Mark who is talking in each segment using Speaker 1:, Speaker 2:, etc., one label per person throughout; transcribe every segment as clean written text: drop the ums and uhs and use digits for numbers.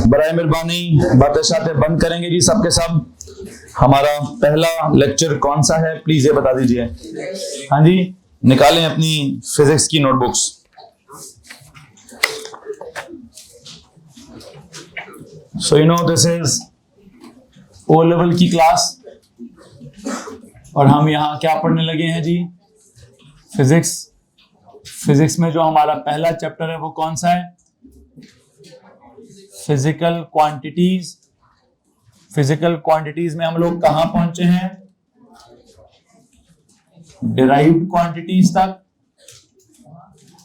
Speaker 1: बराए मेहरबानी बातें शातें बंद करेंगे जी सबके सब। हमारा पहला लेक्चर कौन सा है प्लीज ये बता दीजिए। हाँ जी, निकालें अपनी फिजिक्स की notebooks. So you know this is O level की क्लास और हम यहाँ क्या पढ़ने लगे हैं जी, फिजिक्स। फिजिक्स में जो हमारा पहला चैप्टर है वो कौन सा है, फिजिकल क्वांटिटीज। फिजिकल क्वांटिटीज में हम लोग कहां पहुंचे हैं, डिराइव्ड क्वांटिटीज तक।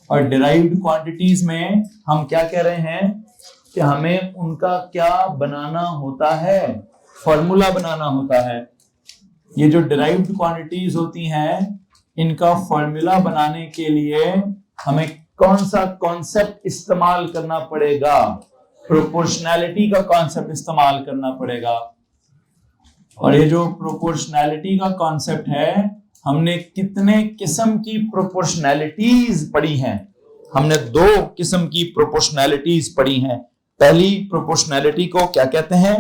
Speaker 1: और डिराइव्ड क्वांटिटीज में हम क्या कह रहे हैं कि हमें उनका क्या बनाना होता है, फॉर्मूला बनाना होता है। ये जो डिराइव्ड क्वांटिटीज होती हैं इनका फॉर्मूला बनाने के लिए हमें कौन सा कॉन्सेप्ट इस्तेमाल करना पड़ेगा, प्रोपोर्शनैलिटी का कॉन्सेप्ट इस्तेमाल करना पड़ेगा। और ये जो प्रोपोर्शनैलिटी का कॉन्सेप्ट है, हमने कितने किस्म की प्रोपोर्शनैलिटीज पढ़ी हैं, हमने 2 किस्म की प्रोपोर्शनैलिटीज पढ़ी हैं। पहली प्रोपोर्शनैलिटी को क्या कहते हैं,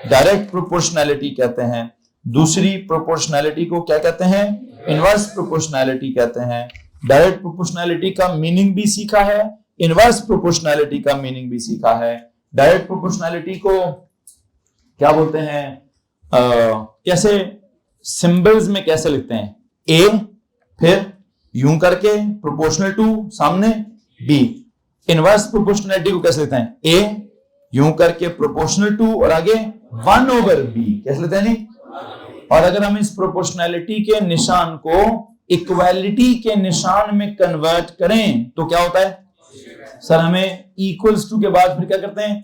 Speaker 1: डायरेक्ट प्रोपोर्शनैलिटी कहते हैं। दूसरी प्रोपोर्शनैलिटी को क्या कहते हैं, इनवर्स प्रोपोर्शनैलिटी कहते हैं। डायरेक्ट प्रोपोर्शनैलिटी का मीनिंग भी सीखा है, इनवर्स प्रोपोर्शनैलिटी का मीनिंग भी सीखा है। डायरेक्ट प्रोपोर्शनैलिटी को क्या बोलते हैं, कैसे सिंबल्स में कैसे लिखते हैं, ए फिर यूं करके प्रोपोर्शनल टू सामने बी। इनवर्स प्रोपोर्शनैलिटी को कैसे लिखते हैं, ए यूं करके प्रोपोर्शनल टू और आगे 1/b कैसे लिखते हैं जी। और अगर हम इस प्रोपोर्शनैलिटी के निशान को इक्वालिटी के निशान में कन्वर्ट करें तो क्या होता है सर, हमें इक्वल्स टू के बाद फिर क्या करते हैं,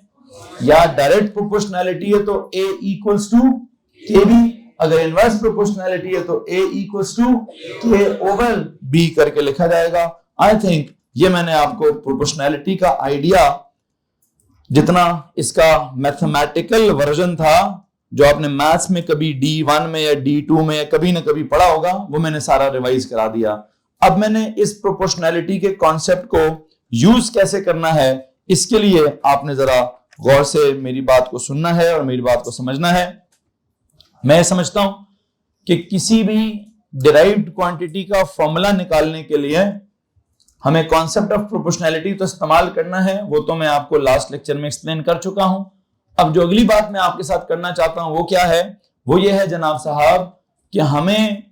Speaker 1: या डायरेक्ट प्रोपोर्शनैलिटी है तो a इक्वल्स टू के बी, अगर इनवर्स प्रोपोर्शनैलिटी है तो a इक्वल्स टू के ओवर b करके लिखा जाएगा। आई थिंक ये मैंने आपको प्रोपोर्शनैलिटी का आइडिया, जितना इसका मैथमेटिकल वर्जन था जो आपने मैथ्स में कभी D1 में या D2 में या कभी ना कभी पढ़ा होगा, वो मैंने सारा रिवाइज करा दिया। अब मैंने इस प्रोपोर्शनैलिटी के कॉन्सेप्ट को यूज कैसे करना है, इसके लिए आपने जरा गौर से मेरी बात को सुनना है और मेरी बात को समझना है। मैं समझता हूं कि किसी भी डिराइव्ड क्वांटिटी का फॉर्मूला निकालने के लिए हमें कॉन्सेप्ट ऑफ प्रोपोर्शनैलिटी तो इस्तेमाल करना है, वो तो मैं आपको लास्ट लेक्चर में एक्सप्लेन कर चुका हूं। अब जो अगली बात मैं आपके साथ करना चाहता हूं वो क्या है, वो ये है जनाब साहब कि हमें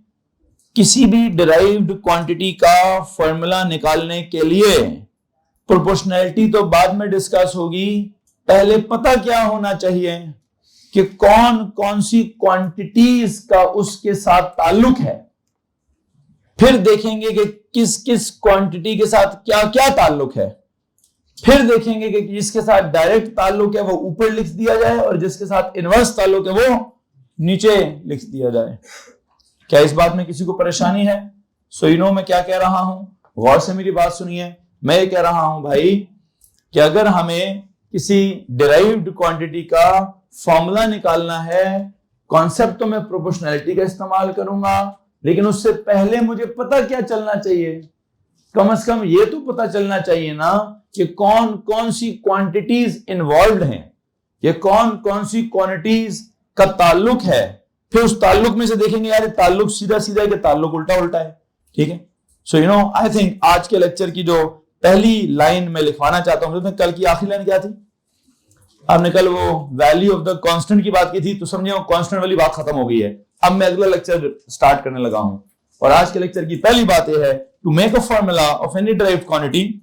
Speaker 1: किसी भी डिराइव्ड क्वांटिटी का फॉर्मूला निकालने के लिए, प्रोपोर्शनैलिटी तो बाद में डिस्कस होगी, पहले पता क्या होना चाहिए कि कौन कौन सी क्वांटिटीज का उसके साथ ताल्लुक है। फिर देखेंगे कि किस किस क्वांटिटी के साथ क्या क्या ताल्लुक है। फिर देखेंगे कि जिसके साथ डायरेक्ट ताल्लुक है वो ऊपर लिख दिया जाए और जिसके साथ इनवर्स ताल्लुक है वो नीचे लिख दिया जाए। क्या इस बात में किसी को परेशानी है? सो यू नो मैं क्या कह रहा हूं, गौर से मेरी बात सुनिए। मैं ये कह रहा हूं भाई कि अगर हमें किसी डिराइव्ड क्वांटिटी का फॉर्मूला निकालना है, कॉन्सेप्ट तो मैं प्रोपोर्शनैलिटी का इस्तेमाल करूंगा, लेकिन उससे पहले मुझे पता क्या चलना चाहिए, कम से कम ये तो पता चलना चाहिए ना कि कौन कौन सी क्वांटिटीज इन्वॉल्व्ड हैं, ये कौन कौन सी क्वांटिटीज का ताल्लुक है। फिर उस ताल्लुक में से देखेंगे यार ताल्लुक सीधा सीधा है कि ताल्लुक उल्टा उल्टा है। ठीक है, सो यू नो आई थिंक आज के लेक्चर की जो पहली लाइन में लिखवाना चाहता हूं, कल की आखिरी लाइन क्या थी, आपने कल वो वैल्यू ऑफ द कांस्टेंट की बात की थी, तो समझिए कांस्टेंट वाली बात खत्म हो गई है। अब मैं अगला लेक्चर स्टार्ट करने लगा हूं और आज के लेक्चर की पहली बात यह है to make a formula of any derived quantity.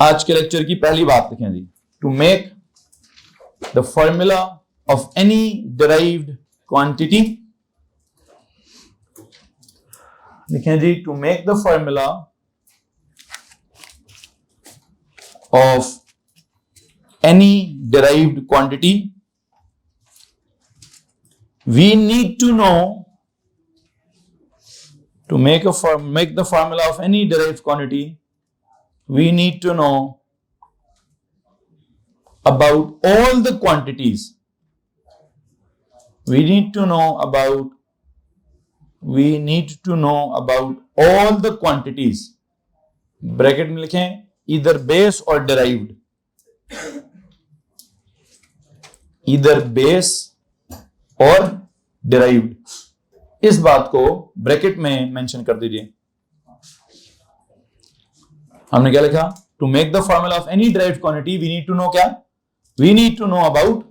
Speaker 1: आज के लेक्चर की पहली बात लिखें जी, to make the formula of any derived quantity. लिखें जी, to make the formula of any derived quantity we need to know, to make the formula of any derived quantity we need to know about all the quantities, we need to know about all the quantities, bracket में लिखें either base or derived, either base और derived, इस बात को bracket में mention कर दीजिए। हमने क्या लिखा? To make the formula of any derived quantity we need to know क्या? We need to know about,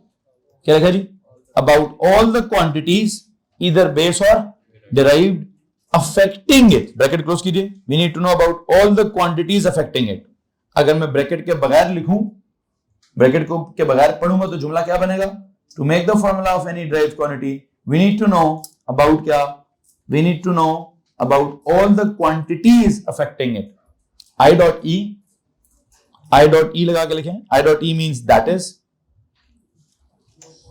Speaker 1: क्या लिखा जी? About all the quantities either base और derived affecting it, bracket close कीजिए। We need to know about all the quantities affecting it. अगर मैं bracket के बगैर लिखूं, ब्रैकेट को के बगैर पढ़ूंगा तो जुमला क्या बनेगा? To make the formula of any derived quantity we need to know about क्या? We need to know about all the quantities affecting it. I dot E लगा के लिखें। I dot E means that is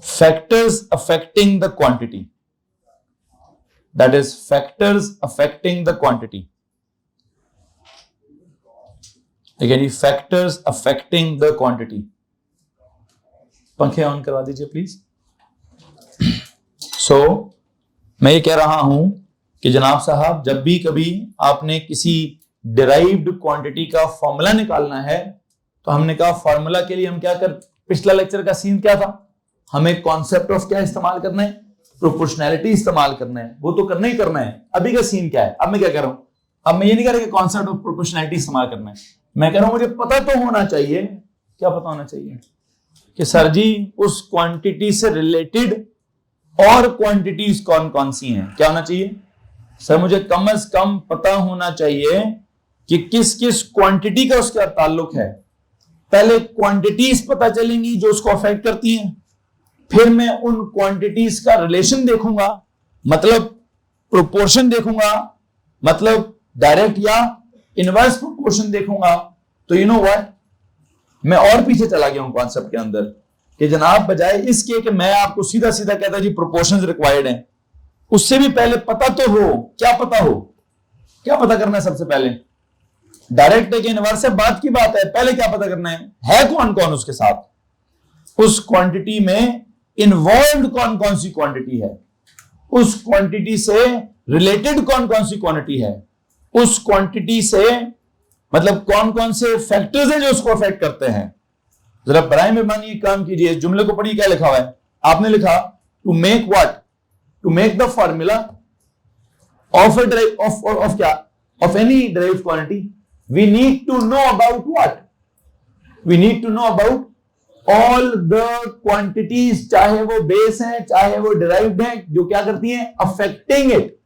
Speaker 1: factors affecting the quantity, that is factors affecting the quantity। again factors affecting the quantity। पंखे on करवा दीजिए please. सो मैं ये कह रहा हूं कि जनाब साहब, जब भी कभी आपने किसी डिराइव्ड क्वांटिटी का फॉर्मूला निकालना है तो हमने कहा फॉर्मूला के लिए हम क्या कर, पिछला लेक्चर का सीन क्या था? हमें कॉन्सेप्ट ऑफ क्या इस्तेमाल करना है? प्रोपोर्शनैलिटी इस्तेमाल करना है। वो तो करना ही करना है। अभी का सीन क्या है? अब मैं क्या कह रहा हूं? अब मैं ये नहीं कह रहा कि कॉन्सेप्ट ऑफ प्रोपोर्शनैलिटी इस्तेमाल करना है। मैं कह रहा हूं मुझे पता तो होना चाहिए, क्या पता होना चाहिए? कि सर जी उस क्वांटिटी से रिलेटेड और क्वांटिटीज कौन कौन सी हैं। क्या होना चाहिए? सर मुझे कम से कम पता होना चाहिए कि किस किस क्वांटिटी का उसका ताल्लुक है। पहले क्वांटिटीज पता चलेंगी जो उसको अफेक्ट करती हैं, फिर मैं उन क्वांटिटीज का रिलेशन देखूंगा, मतलब प्रोपोर्शन देखूंगा, मतलब डायरेक्ट या इनवर्स प्रोपोर्शन देखूंगा। तो यू नो व्हाट, मैं और पीछे चला गया हूं कॉन्सेप्ट के अंदर कि जनाब बजाय इसके कि मैं आपको सीधा सीधा कहता जी प्रोपोर्शंस रिक्वायर्ड हैं, उससे भी पहले पता तो हो। क्या पता हो? क्या पता करना है सबसे पहले? डायरेक्ट है कि इनवर्स है, बात की बात है। पहले क्या पता करना है कौन कौन उसके साथ, उस क्वांटिटी में इन्वॉल्व कौन कौन सी क्वांटिटी है, उस क्वांटिटी से रिलेटेड कौन कौन सी क्वांटिटी है, उस क्वांटिटी से मतलब कौन कौन से फैक्टर्स हैं जो उसको अफेक्ट करते हैं। जरा बराए मेहरबानी काम कीजिए, जुमले को पढ़िए क्या लिखा हुआ है। आपने लिखा to make what? To make the formula of of क्या? Of any derived quantity we need to know about what? We need to know about all the quantities, चाहे वो बेस है चाहे वो डिराइव्ड है, जो क्या करती हैं? Affecting it.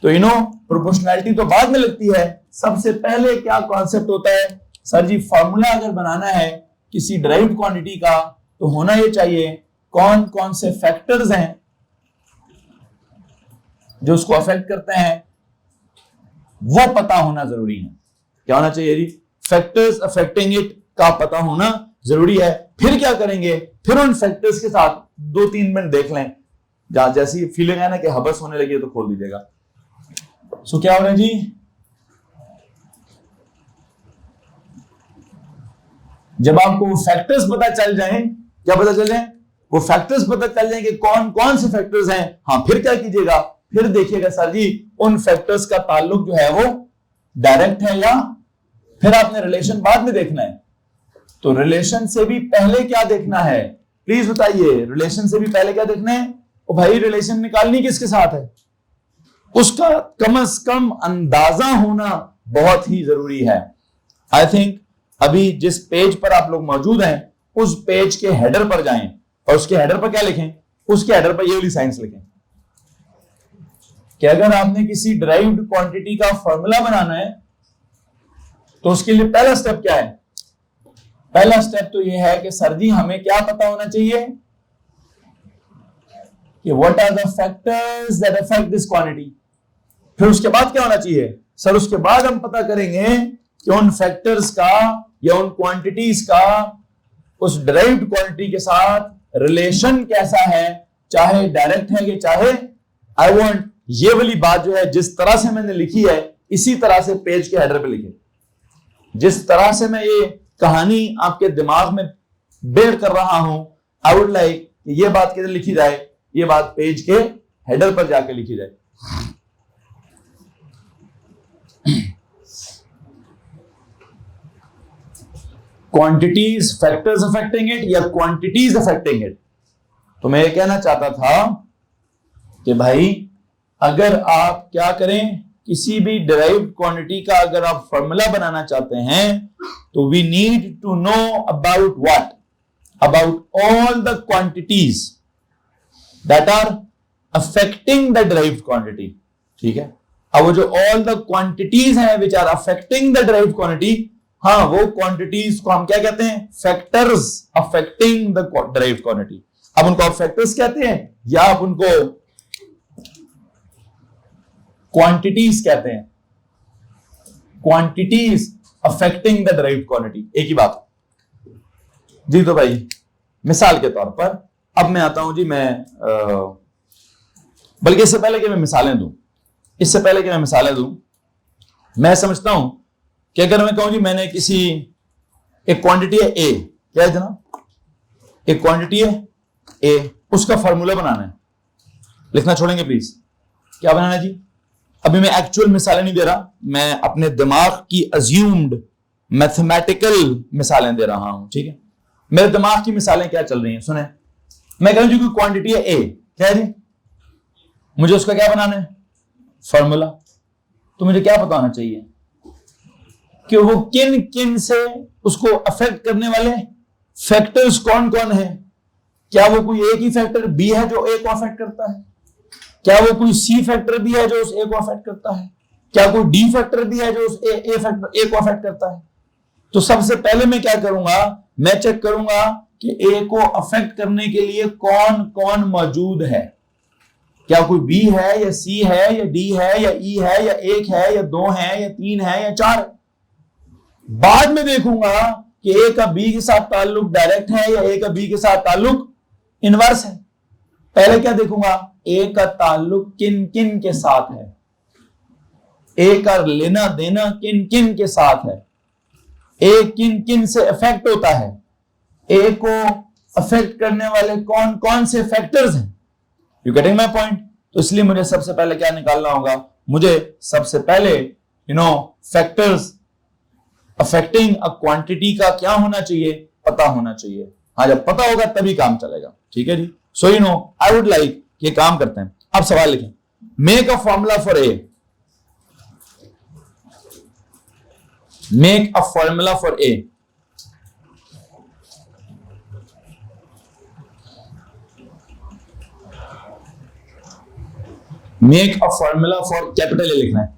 Speaker 1: तो यू नो प्रोपोर्शनैलिटी तो बाद में लगती है, सबसे पहले क्या कॉन्सेप्ट होता है? सर जी फॉर्मूला अगर बनाना है किसी डिराइव्ड क्वांटिटी का तो होना ये चाहिए कौन कौन से फैक्टर्स हैं जो उसको अफेक्ट करते हैं, वो पता होना जरूरी है। क्या होना चाहिए जी? फैक्टर्स अफेक्टिंग इट का पता होना जरूरी है। फिर क्या करेंगे? फिर उन फैक्टर्स के साथ 2-3 मिनट देख लें, जहां जैसी फीलिंग है ना कि हबस होने लगी है तो खोल दीजिएगा। सो क्या हो रहा है जी? जब आपको वो फैक्टर्स पता चल जाएं, क्या पता चल जाए? वो फैक्टर्स पता चल जाएंगे कौन कौन से फैक्टर्स हैं। हाँ, फिर क्या कीजिएगा? फिर देखिएगा सर जी उन फैक्टर्स का ताल्लुक जो है वो डायरेक्ट है या फिर आपने रिलेशन बाद में देखना है। तो रिलेशन से भी पहले क्या देखना है? प्लीज बताइए, रिलेशन से भी पहले क्या देखना है? ओ भाई, रिलेशन निकालनी किसके साथ है उसका कम से कम अंदाजा होना बहुत ही जरूरी है। आई थिंक अभी जिस पेज पर आप लोग मौजूद हैं उस पेज के हेडर पर जाएं और उसके हेडर पर क्या लिखें? उसके हेडर पर ये वाली साइंस लिखें कि अगर आपने किसी डिराइव्ड क्वांटिटी का फॉर्मूला बनाना है तो उसके लिए पहला स्टेप क्या है? पहला स्टेप तो ये है कि सर जी हमें क्या पता होना चाहिए कि what are the factors that affect this quantity. फिर उसके बाद क्या होना चाहिए? सर उसके बाद हम पता करेंगे कि उन फैक्टर्स का या उन क्वांटिटीज का उस डिराइव्ड क्वांटिटी के साथ रिलेशन कैसा है, चाहे डायरेक्ट है कि चाहे। आई वांट ये वाली बात जो है जिस तरह से मैंने लिखी है इसी तरह से पेज के हेडर पे लिखे। जिस तरह से मैं ये कहानी आपके दिमाग में बिल्ड कर रहा हूं, आई वुड लाइक ये बात किधर लिखी जाए? ये बात पेज के हेडर पर जाके लिखी जाए। क्वांटिटीज फैक्टर्स अफेक्टिंग इट या क्वांटिटीज अफेक्टिंग इट। तो मैं ये कहना चाहता था कि भाई अगर आप क्या करें, किसी भी डिराइव्ड क्वांटिटी का अगर आप फॉर्मूला बनाना चाहते हैं तो we need to know about what, about all the quantities that are affecting the derived quantity. ठीक है, अब वो जो ऑल द क्वांटिटीज हैं which are affecting the derived quantity, हाँ वो क्वांटिटीज को हम क्या कहते हैं, factors affecting the derived quantity. अब उनको आप फैक्टर्स कहते हैं या आप उनको क्वांटिटीज कहते हैं, quantities affecting the derived quantity, एक ही बात जी। तो भाई मिसाल के तौर पर अब मैं आता हूं जी, मैं बल्कि इससे पहले कि मैं मिसालें दूं, मैं समझता हूं कि अगर मैं कहूं जी मैंने किसी एक क्वांटिटी है ए, क्या है जनाब, एक क्वांटिटी है ए, उसका फॉर्मूला बनाना है। लिखना छोड़ेंगे प्लीज, क्या बनाना है जी। अभी मैं एक्चुअल मिसालें नहीं दे रहा, मैं अपने दिमाग की अज्यूम्ड मैथमेटिकल मिसालें दे रहा हूं। ठीक है, मेरे दिमाग की मिसालें क्या चल रही हैं सुने। मैं कह रहा हूं जी कोई क्वांटिटी है ए, क्या है जी, मुझे उसका क्या बनाना है, फॉर्मूला। तो मुझे क्या पता होना चाहिए कि वो किन किन से उसको अफेक्ट करने वाले फैक्टर्स कौन कौन है। क्या वो कोई एक ही फैक्टर बी है जो ए को अफेक्ट करता है, क्या वो कोई सी फैक्टर भी है जो उस ए को अफेक्ट करता है, क्या कोई डी फैक्टर भी है जो उस ए फैक्टर ए को अफेक्ट करता है। तो सबसे पहले मैं क्या करूंगा, मैं चेक करूंगा कि ए को अफेक्ट करने के लिए कौन कौन मौजूद है। क्या कोई बी है या सी है या डी है या ई है या एक है या दो है या तीन है या चार। बाद में देखूंगा कि ए का बी के साथ ताल्लुक डायरेक्ट है या ए का बी के साथ ताल्लुक इनवर्स है। पहले क्या देखूंगा, ए का ताल्लुक किन किन के साथ है, ए का लेना देना किन किन के साथ है, ए किन किन से अफेक्ट होता है, ए को अफेक्ट करने वाले कौन कौन से फैक्टर्स हैं। You getting my point. तो इसलिए मुझे सबसे पहले क्या निकालना होगा, मुझे सबसे पहले फैक्टर्स अफेक्टिंग अ क्वांटिटी का क्या होना चाहिए, पता होना चाहिए। हाँ, जब पता होगा तभी काम चलेगा। ठीक है जी। सो आई वुड लाइक, ये काम करते हैं। अब सवाल लिखें, make a formula for A, make a formula for A. Make a formula for capital A लिखना है।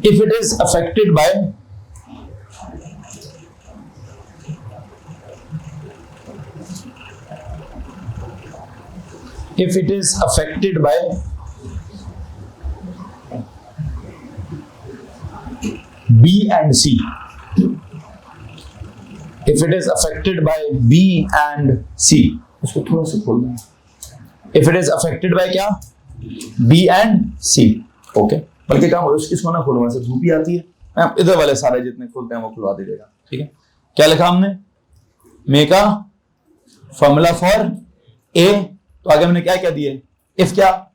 Speaker 1: If it is affected by B and C, if it is affected by B and C, उसको थोड़ा सा खोल दें। If it is affected by क्या, B and C, okay. बल्कि क्या इसको ना खोलो, वैसे धूप ही आती है, मैं इधर वाले सारे जितने खोलते हैं वो खुलवा दीजिएगा। ठीक है, क्या लिखा हमने, make a formula for A. तो आगे हमने क्या क्या दिए, इफ क्या,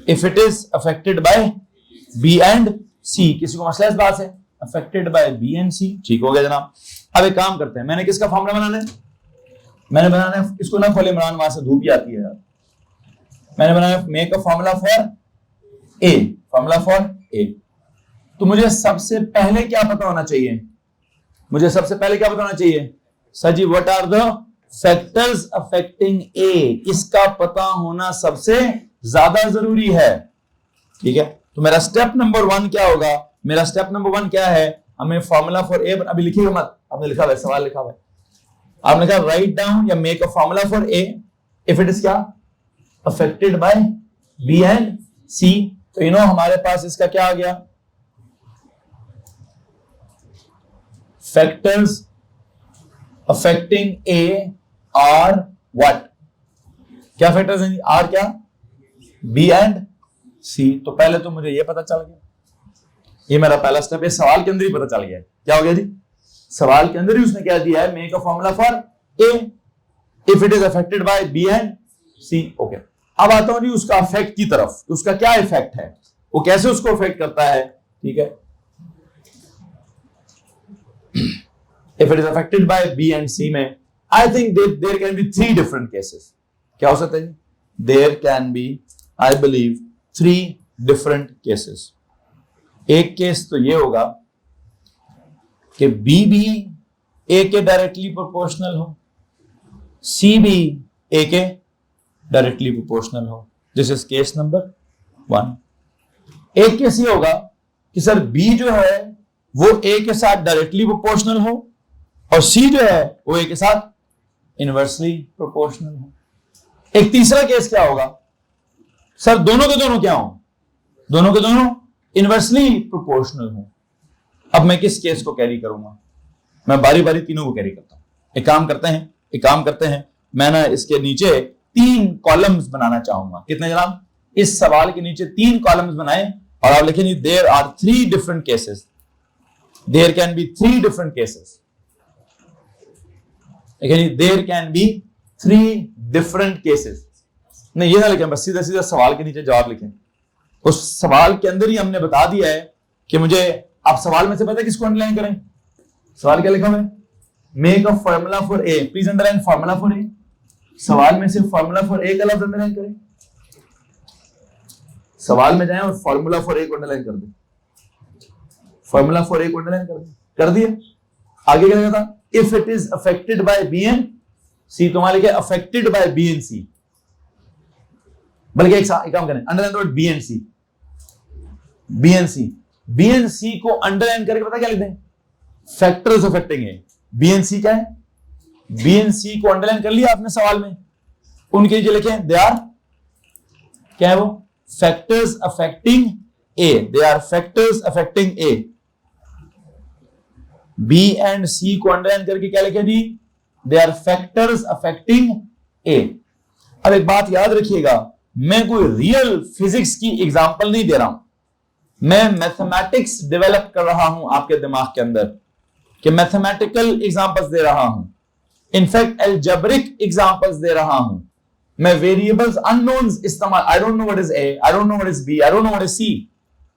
Speaker 1: if it is affected by B and C. किसी को मसला इस बात से, affected by B and C. ठीक हो गया जनाब। अब एक काम करते हैं, मैंने किसका फॉर्मूला बनाना है, मैंने बनाना है, इसको ना खोले इमरान, वहां से धूप ही आती है यार। मैंने बनाया make a formula for A, formula for A. तो मुझे सबसे पहले क्या पता होना चाहिए, मुझे सबसे पहले क्या पता होना चाहिए सर जी, what are the factors affecting A. इसका पता होना सबसे ज्यादा जरूरी है। ठीक है, तो मेरा स्टेप नंबर 1 क्या होगा, मेरा स्टेप नंबर 1 क्या है, हमें फॉर्मूला फॉर ए, अभी लिखिएगा मत, आपने लिखा है सवाल लिखा हुआ है, आपने कहा राइट डाउन या make a formula for A if it is क्या, affected by B and C. तो हमारे पास इसका क्या आ गया, factors affecting A R what, क्या फैक्टर्स हैं, आर क्या, बी एंड सी। तो पहले तो मुझे ये पता चल गया, ये मेरा पहला स्टेप है, सवाल के अंदर ही पता चल गया। क्या हो गया जी, सवाल के अंदर ही उसने क्या दिया है, make a formula for A if it is affected by B and c. Okay, अब आता हूं जी उसका इफेक्ट की तरफ, उसका क्या इफेक्ट है, वो कैसे उसको अफेक्ट करता है, ठीक है। If it is affected by B and C में, I think there can be 3 different cases. क्या हो सकता है? There can be, I believe, 3 different cases. एक केस तो ये होगा कि बी भी ए के डायरेक्टली प्रोपोर्शनल हो, सी भी ए के डायरेक्टली प्रोपोर्शनल हो। This is case number 1। एक केस ये होगा कि सर बी जो है वो ए के साथ डायरेक्टली प्रोपोर्शनल हो और सी जो है वो ए के साथ इनवर्सली प्रोपोर्शनल हो। एक तीसरा केस क्या होगा, सर दोनों के दोनों क्या हो, दोनों के दोनों इनवर्सली प्रोपोर्शनल हो। अब मैं किस केस को कैरी करूंगा? मैं बारी बारी तीनों को कैरी करता हूं। एक काम करते हैं, मैं ना इसके नीचे 3 कॉलम्स बनाना चाहूंगा। कितने जनाब? इस सवाल के नीचे 3 कॉलम्स बनाए और आप लिखेंगे there are 3 different cases, there can be 3 different cases. There can be 3 different cases. नहीं ये ना लिखें, बस सीधा सीधा सवाल के नीचे जवाब लिखें। उस सवाल के अंदर ही हमने बता दिया है कि मुझे, आप सवाल में से पता है किसको अंडरलाइन करें? सवाल क्या लिखा है? Make a formula for A, please underline formula for ए। सवाल में से फॉर्मूला फॉर ए का लफ्ज अंडरलाइन करें। सवाल में जाएं और फॉर्मूला फॉर ए को अंडरलाइन कर दें। फॉर्मूला फॉर ए को अंडरलाइन कर दिए। आगे क्या था? If it is affected by B and C, तो वहां लिखे affected by B and C, बल्कि एक काम करें, underline the word B and C. B and C, B and C को अंडरलाइन करके पता क्या लिखते हैं? Factors affecting A. B and C क्या है? बी एंड सी को अंडरलाइन कर लिया आपने सवाल में, उनके नीचे लिखें दे आर, क्या है वो? Factors affecting A. They are factors affecting A. B and C को अंडरलाइन करके क्या लिखे जी? They are factors affecting A. अब एक बात याद रखिएगा, मैं कोई रियल फिजिक्स की एग्जांपल नहीं दे रहा हूं, मैं मैथमेटिक्स डेवलप कर रहा हूं आपके दिमाग के अंदर, कि मैथमेटिकल एग्जांपल्स दे रहा हूं, इनफैक्ट अलजेब्रिक एग्जांपल्स दे रहा हूं। मैं वेरिएबल्स अननोन्स इस्तेमाल, I don't know what is a, I don't know what is b, I don't know what is c,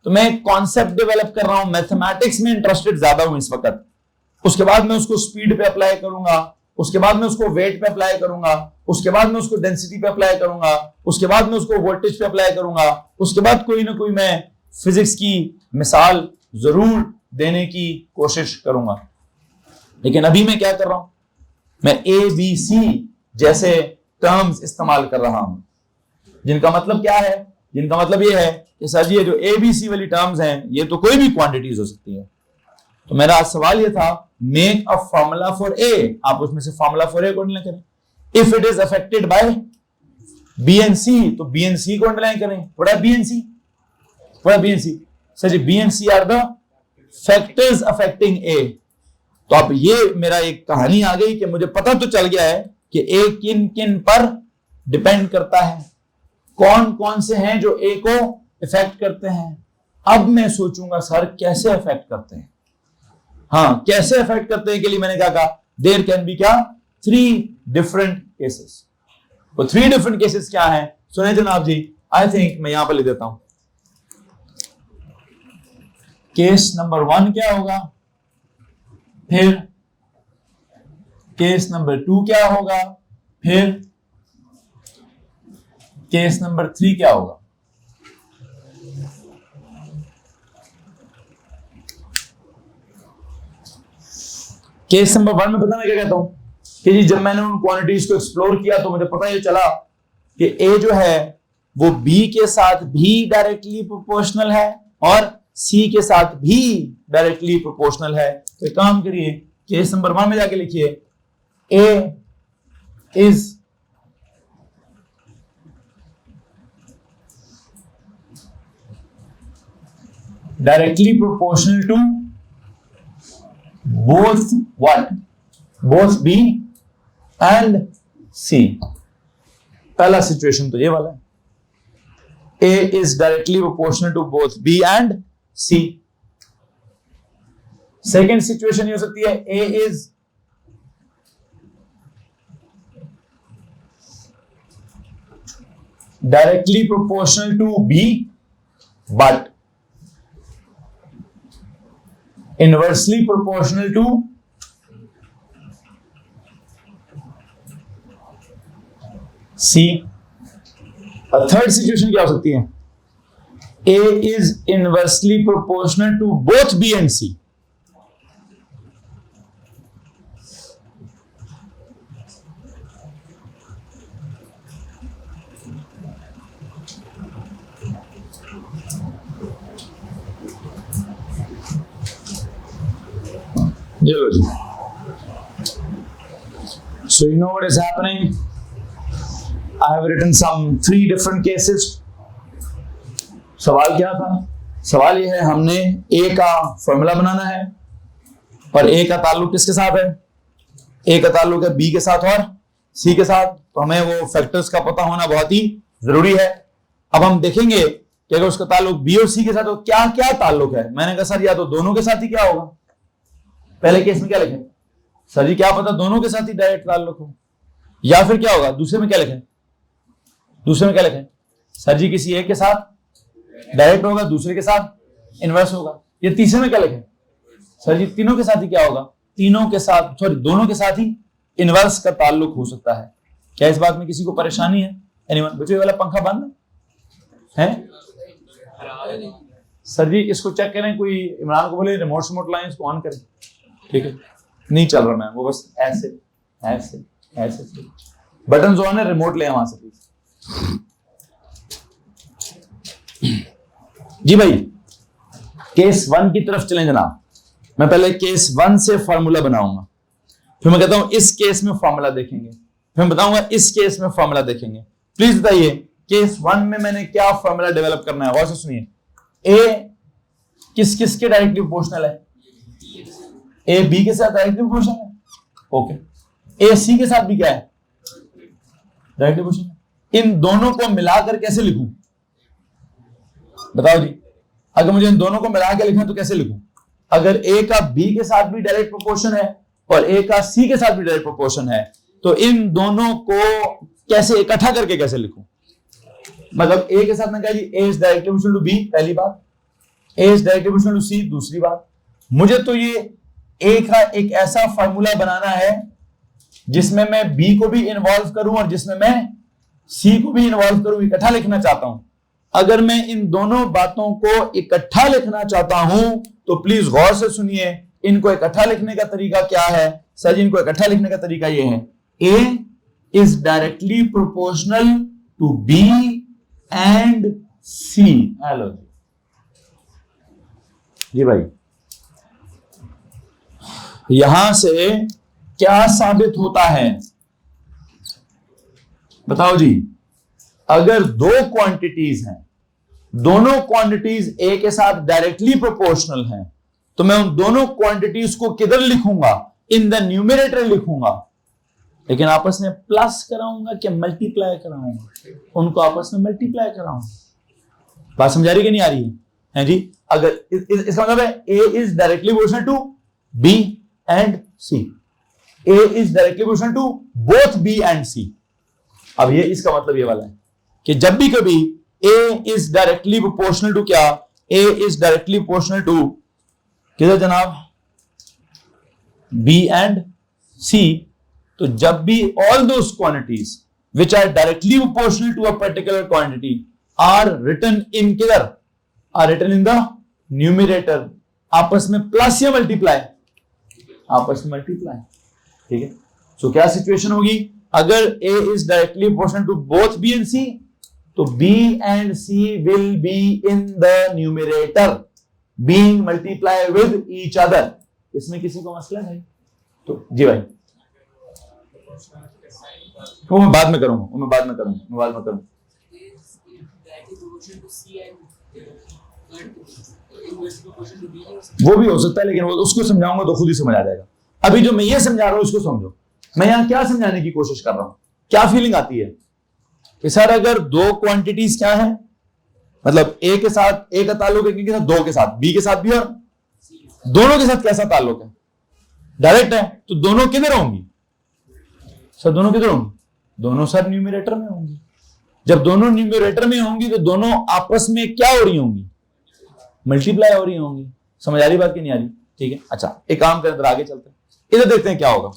Speaker 1: तो मैं एक कॉन्सेप्ट डेवलप कर रहा हूं। मैथमेटिक्स में इंटरेस्टेड ज्यादा हूं इस वक्त। उसके बाद मैं उसको स्पीड पे अप्लाई करूंगा, उसके बाद मैं उसको वेट पे अप्लाई करूंगा, उसके बाद मैं उसको डेंसिटी पे अप्लाई करूंगा, उसके बाद मैं उसको वोल्टेज पे अप्लाई करूंगा, उसके बाद कोई ना कोई मैं फिजिक्स की मिसाल जरूर देने की कोशिश करूंगा। लेकिन अभी मैं क्या कर रहा हूं? मैं ए बी सी जैसे टर्म्स इस्तेमाल कर रहा हूं, जिनका मतलब क्या है? जिनका मतलब ये है कि सर जी ये जो ए बी सी वाली टर्म्स हैं ये तो कोई भी क्वांटिटीज हो सकती है। तो मेरा आज सवाल ये था, make a formula for A. आप उसमें से फॉर्मूला फॉर ए को अंडरलाइन करें। If it is affected by B and C, तो बी एंड सी को अंडरलाइन करें। What are B and C? What are B and C? Sir जी B and C are the factors affecting A. तो अब ये मेरा एक कहानी आ गई कि मुझे पता तो चल गया है कि ए किन किन पर डिपेंड करता है, कौन कौन से हैं जो ए को इफेक्ट करते हैं। अब मैं सोचूंगा सर कैसे इफेक्ट करते हैं। हाँ, कैसे इफेक्ट करते हैं के लिए मैंने क्या कहा? देयर कैन बी क्या? 3 डिफरेंट केसेस। वो 3 डिफरेंट केसेस क्या है? सुने जनाब जी, आई थिंक मैं यहां पर लिख देता हूं। केस नंबर 1 क्या होगा, फिर केस नंबर 2 क्या होगा, फिर केस नंबर 3 क्या होगा। केस नंबर 1 में पता मैं क्या कहता हूं कि जी जब मैंने उन क्वांटिटीज को एक्सप्लोर किया तो मुझे पता ये चला कि ए जो है वो बी के साथ भी डायरेक्टली प्रोपोर्शनल है और सी के साथ भी डायरेक्टली प्रोपोर्शनल है। तो एक काम करिए, केस नंबर 1 में जाके लिखिए A is directly proportional to both what? Both B and C. पहला सिचुएशन तो ये वाला है, A is directly proportional to both B and C. Second situation ये हो सकती है A is directly proportional to B but inversely proportional to C. Third situation क्या हो सकती है? A is inversely proportional to both B and C. So you know what is happening? I have written some 3 different cases. सवाल क्या था? सवाल यह है, हमने A का फॉर्मूला बनाना है और A का ताल्लुक किसके साथ है? A का ताल्लुक है B के साथ और C के साथ। तो हमें वो फैक्टर्स का पता होना बहुत ही जरूरी है। अब हम देखेंगे कि अगर उसका ताल्लुक B और C के साथ तो क्या क्या ताल्लुक है। मैंने कहा सर या तो दोनों के साथ ही क्या होगा, पहले केस में क्या लिखें? सर जी क्या पता दोनों के साथ ही डायरेक्ट ताल्लुक हो, या फिर क्या होगा दूसरे में क्या लिखें? दूसरे में क्या लिखें? सर जी किसी एक के साथ डायरेक्ट होगा, दूसरे के साथ इनवर्स होगा। ये तीसरे में क्या लिखें? सर जी तीनों के साथ ही क्या होगा? तीनों के साथ, सॉरी दोनों के साथ ही इनवर्स का ताल्लुक हो सकता है। क्या इस बात में किसी को परेशानी है? एनीवन? बच्चों वाला पंखा बंद है? सर जी इसको चेक करें, कोई इमरान को बोले रिमोट स्मोट लाइन इसको ऑन करें। ठीक है, नहीं चल रहा मैं, वो बस ऐसे ऐसे ऐसे बटन ऑन है, रिमोट ले वहां से प्लीज। जी भाई केस 1 की तरफ चलें जनाब। मैं पहले केस 1 से फॉर्मूला बनाऊंगा, फिर मैं कहता हूं इस केस में फॉर्मूला देखेंगे, फिर मैं बताऊंगा इस केस में फॉर्मूला देखेंगे। प्लीज बताइए केस 1 में मैंने क्या फॉर्मूला डेवलप करना है? गौर से सुनिए। ए किस किस के डायरेक्टली प्रोपोर्शनल है? ए बी के साथ डायरेक्टली प्रोपोर्शनल है। ओके, ए सी के साथ भी क्या है? Directly proportional. इन दोनों को मिलाकर कैसे लिखूं? बताओ जी, अगर मुझे इन दोनों को मिला के लिखना तो कैसे लिखूं? अगर ए का बी के साथ भी डायरेक्ट प्रोपोर्शन है और ए का सी के साथ भी डायरेक्ट प्रोपोर्शन है, तो इन दोनों को कैसे इकट्ठा करके कैसे लिखूं? मतलब ए के साथ मैं कहा जी ए is directly proportional to B, पहली बात। A is directly proportional to C, दूसरी बात। मुझे तो ये ए का एक ऐसा फॉर्मूला बनाना है जिसमें मैं बी को भी इन्वॉल्व करूं और जिसमें मैं सी को भी इन्वॉल्व करूं, इकट्ठा लिखना चाहता हूं। अगर मैं इन दोनों बातों को इकट्ठा लिखना चाहता हूं तो प्लीज गौर से सुनिए, इनको इकट्ठा लिखने का तरीका क्या है? सर जी इनको इकट्ठा लिखने का तरीका यह है, A is directly proportional to B and C. Hello जी भाई, यहां से क्या साबित होता है बताओ जी? अगर दो क्वांटिटीज हैं, दोनों क्वांटिटीज ए के साथ डायरेक्टली प्रोपोर्शनल हैं, तो मैं उन दोनों क्वांटिटीज को किधर लिखूंगा? इन द न्यूमरेटर लिखूंगा। लेकिन आपस में प्लस कराऊंगा कि मल्टीप्लाई कराऊंगा? उनको आपस में मल्टीप्लाई कराऊंगा। बात समझ आ रही कि नहीं आ रही है जी? अगर इसका मतलब है A is directly proportional to B and C, A is directly proportional to both B and C. अब ये इसका मतलब ये वाला है कि जब भी कभी A is directly proportional to क्या? A is directly proportional to किधर जनाब? B and C। तो जब भी all those quantities which are directly proportional to a particular quantity are written in किधर? Are written in the numerator. आपस में plus या मल्टीप्लाई? आपस में मल्टीप्लाई। ठीक है, सो क्या सिचुएशन होगी? अगर A is directly proportional to both B and C, तो B and C will be in the numerator being multiplied with each other। इसमें किसी को मसला नहीं? तो जी भाई वो मैं बाद में करूंगा, वो भी हो सकता है, लेकिन वो उसको समझाऊंगा तो खुद ही समझ आ जाएगा। अभी जो मैं ये समझा रहा हूं उसको समझो। मैं यहां क्या समझाने की कोशिश कर रहा हूं? क्या फीलिंग आती है कि सर अगर दो क्वांटिटीज क्या है, मतलब ए के साथ ए का ताल्लुक है के साथ, दो के साथ बी के साथ भी, और दोनों के साथ कैसा ताल्लुक है? डायरेक्ट है। तो दोनों किधर होंगी सर? दोनों किधर होंगी? दोनों सर न्यूमरेटर में होंगी। जब दोनों न्यूमरेटर में होंगी तो दोनों आपस में क्या हो रही होंगी? मल्टीप्लाई हो रही होंगी। समझ आ रही बात की नहीं आ रही? ठीक है, अच्छा एक काम करें, इधर आगे चलते हैं, इधर देखते हैं क्या होगा।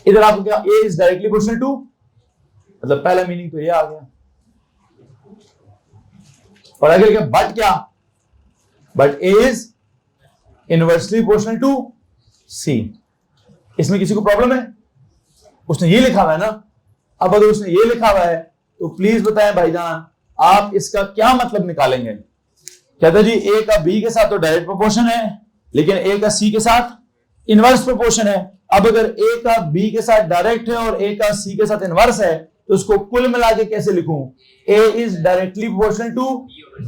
Speaker 1: इधर आपको क्या, ए इज डायरेक्टली प्रोपोर्शनल टू, मतलब पहला मीनिंग तो ये आ गया। और आगे क्या, बट क्या, but A is inversely proportional to C. इसमें किसी को प्रॉब्लम है? उसने ये लिखा हुआ है ना। अब अगर उसने ये लिखा हुआ है तो प्लीज बताएं भाईजान, आप इसका क्या मतलब निकालेंगे? कहते जी ए का बी के साथ तो डायरेक्ट प्रोपोर्शन है, लेकिन ए का सी के साथ इनवर्स प्रोपोर्शन है। अब अगर ए का बी के साथ डायरेक्ट है और ए का सी के साथ इनवर्स है, तो उसको कुल मिला के कैसे लिखूं? A is directly proportional to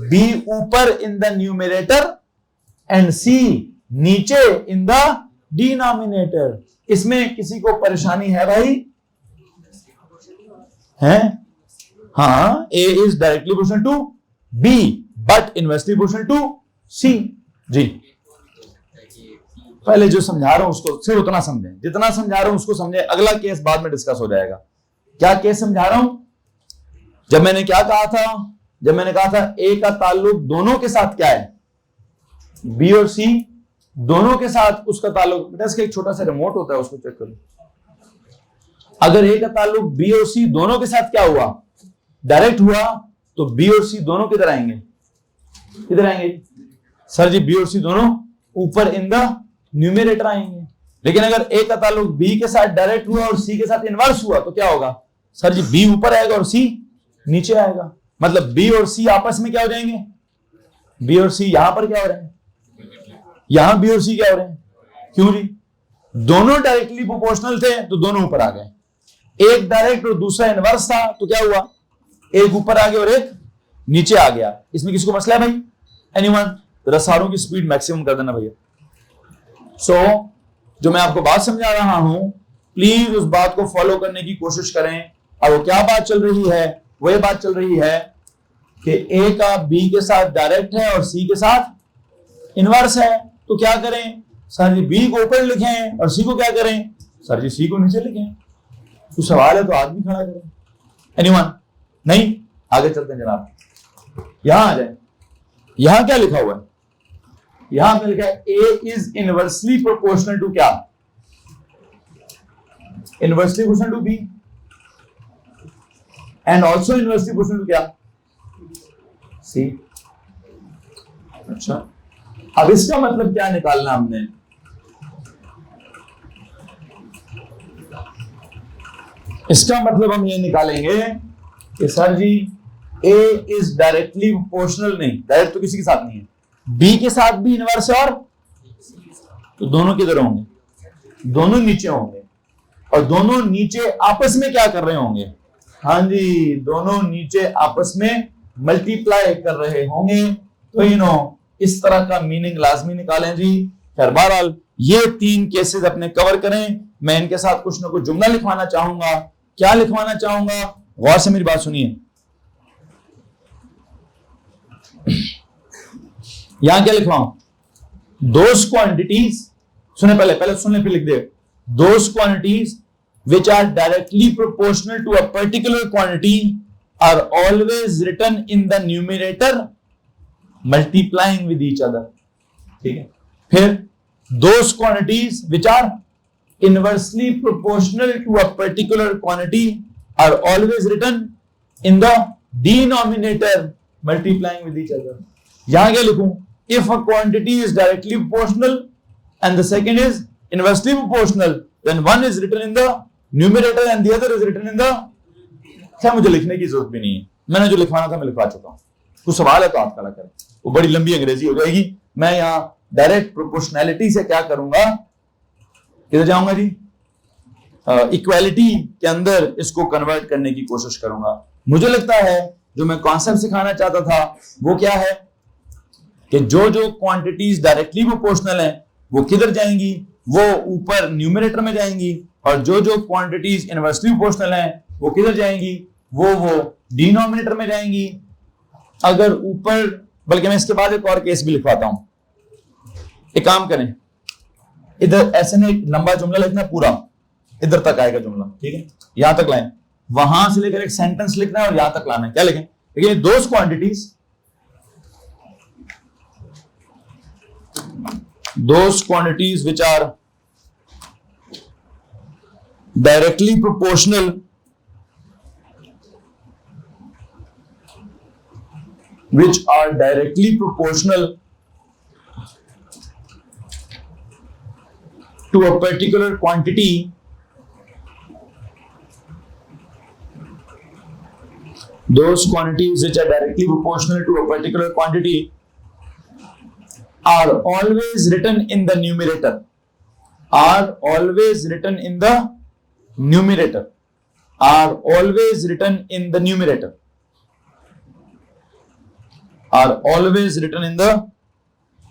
Speaker 1: B ऊपर in the numerator and C नीचे इन द डिनोमिनेटर। इसमें किसी को परेशानी है भाई? है? हाँ, A is directly proportional to B but inversely proportional to C. जी, पहले जो समझा रहा हूं उसको सिर्फ उतना समझें, जितना समझा रहा हूं उसको समझें। अगला केस बाद में डिस्कस हो जाएगा। क्या केस समझा रहा हूं? जब मैंने क्या कहा था, जब मैंने कहा था ए का ताल्लुक दोनों के साथ क्या है, बी और सी दोनों के साथ उसका ताल्लुक, बेटा इसका एक छोटा सा रिमोट होता है उसको चेक करो। अगर ए का ताल्लुक बी और सी दोनों के साथ क्या हुआ, डायरेक्ट हुआ, तो बी और सी दोनों किधर आएंगे? किधर आएंगे सर जी? बी और सी दोनों ऊपर इन द न्यूमरेटर आएंगे। लेकिन अगर ए का ताल्लुक बी के साथ डायरेक्ट हुआ और सी के साथ इनवर्स हुआ तो क्या होगा सर जी? बी ऊपर आएगा और सी नीचे आएगा। मतलब बी और सी आपस में क्या हो जाएंगे? बी और सी यहां पर क्या हो रहे हैं? यहां बी और सी क्या हो रहे हैं? क्यों जी? दोनों डायरेक्टली प्रोपोर्शनल थे तो दोनों ऊपर आ गए। एक डायरेक्ट और दूसरा इनवर्स था तो क्या हुआ? एक ऊपर आ गया और एक नीचे आ गया। इसमें किसको मसला है भाई? एनीवन? जरा सारों की स्पीड मैक्सिमम कर देना भैया। जो मैं आपको बात समझा रहा हूं, प्लीज उस बात को फॉलो करने की कोशिश करें। और वो क्या बात चल रही है? वह बात चल रही है कि ए का बी के साथ डायरेक्ट है और सी के साथ इनवर्स है, तो क्या करें सर जी? बी को ऊपर लिखें और सी को क्या करें सर जी? सी को नीचे लिखें। तो सवाल है तो आदमी खड़ा करें। एनीवन? नहीं, आगे चलते हैं जनाब। यहां आ जाए। यहां क्या लिखा हुआ है? यहां पे लिखा है A is inversely proportional to क्या? Inversely proportional to B and also inversely proportional to क्या? सी। अच्छा, अब इसका मतलब क्या निकालना हमने? इसका मतलब हम ये निकालेंगे कि sir ji A is directly proportional, नहीं डायरेक्ट तो किसी के साथ नहीं है, बी के साथ भी इनवर्स है, और तो दोनों किधर होंगे? दोनों नीचे होंगे। और दोनों नीचे आपस में क्या कर रहे होंगे? हाँ जी, दोनों नीचे आपस में मल्टीप्लाई कर रहे होंगे। तो इस तरह का मीनिंग लाजमी निकालें जी। खैर बहरहाल ये 3 केसेस अपने कवर करें। मैं इनके साथ कुछ ना कुछ जुमला लिखवाना चाहूंगा। क्या लिखवाना चाहूंगा? गौर से मेरी बात सुनिए। यहां क्या लिखवाऊं? दोज क्वांटिटीज, सुने पहले सुन ले फिर लिख दे। Those quantities which are directly proportional to a particular quantity are always written in the numerator multiplying with each other। ठीक है, फिर those quantities which are inversely proportional to a particular quantity are always written in the denominator multiplying with each other। यहां क्या लिखूं? If a quantity is directly proportional and the second is inversely proportional, then one is written in the numerator and the other is written in the। क्या मुझे लिखने की जरूरत भी नहीं है, मैंने जो लिखवाना था मैं लिखवा चुका हूं। कुछ सवाल है तो आप खड़ा करें, वो बड़ी लंबी अंग्रेजी हो जाएगी। मैं यहां डायरेक्ट प्रोपोर्शनैलिटी से क्या करूंगा? किधर जाऊंगा जी? इक्वालिटी के अंदर इसको कन्वर्ट करने की कोशिश करूंगा। मुझे लगता है जो मैं कॉन्सेप्ट सिखाना चाहता था वो क्या है कि जो जो क्वांटिटीज डायरेक्टली प्रोपोर्शनल हैं वो किधर जाएंगी? वो ऊपर न्यूमरेटर में जाएंगी। और जो जो क्वांटिटीज इनवर्सली प्रोपोर्शनल हैं वो किधर जाएंगी? वो डिनोमिनेटर में जाएंगी। अगर ऊपर, बल्कि मैं इसके बाद एक और केस भी लिखवाता हूं। एक काम करें, इधर ऐसे ने एक लंबा जुमला लिखना, पूरा इधर तक आएगा जुमला, ठीक है? यहां तक लाएं, वहां से लेकर एक सेंटेंस लिखना है और यहां तक लाना है। क्या लिखें? देखिए, those quantities those quantities which are directly proportional to a particular quantity those quantities which are directly proportional to a particular quantity are always written in the numerator. Are always written in the numerator. Are always written in the numerator. Are always written in the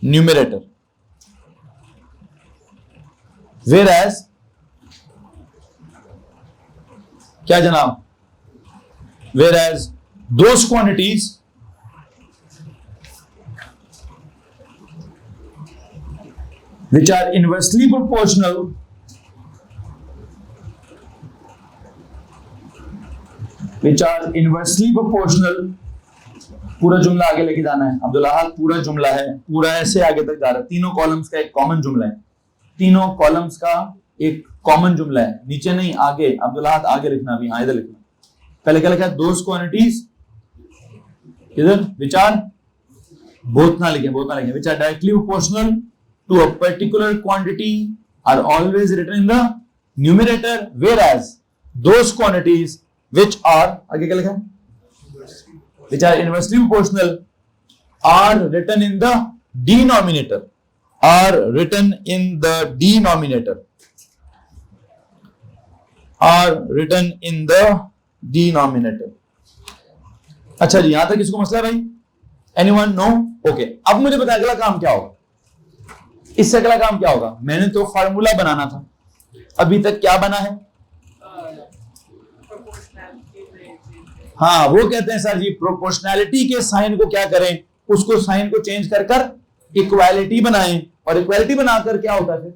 Speaker 1: numerator. Whereas, क्या जनाब? Whereas those quantities which are inversely proportional पूरा जुमला आगे लेके जाना है अब्दुल्ला, पूरा जुमला है, पूरा ऐसे आगे तक जा रहा है। तीनों कॉलम्स का एक कॉमन जुमला है, तीनों कॉलम्स का एक कॉमन जुमला है। नीचे नहीं, आगे अब्दुल्ला आगे लिखना, अभी हाँ इधर लिखना। पहले क्या लिखा है? दोज क्वांटिटीज, इधर विचार बोथ ना लिखे which are directly proportional to a particular quantity are always written in the numerator, whereas those quantities which are, आगे क्या लिखा है? which are inversely proportional are written in the denominator, are written in the denominator, are written in the denominator. अच्छा जी, यहां तक किसको मसला है भाई? Anyone know? Okay. अब मुझे बता अगला काम क्या होगा, इससे अगला काम क्या होगा? मैंने तो फार्मूला बनाना था, अभी तक क्या बना है? हाँ, वो कहते हैं सर जी प्रोपोर्शनैलिटी के साइन को क्या करें, उसको साइन को चेंज कर कर इक्वालिटी बनाएं, और इक्वालिटी बनाकर क्या होता है?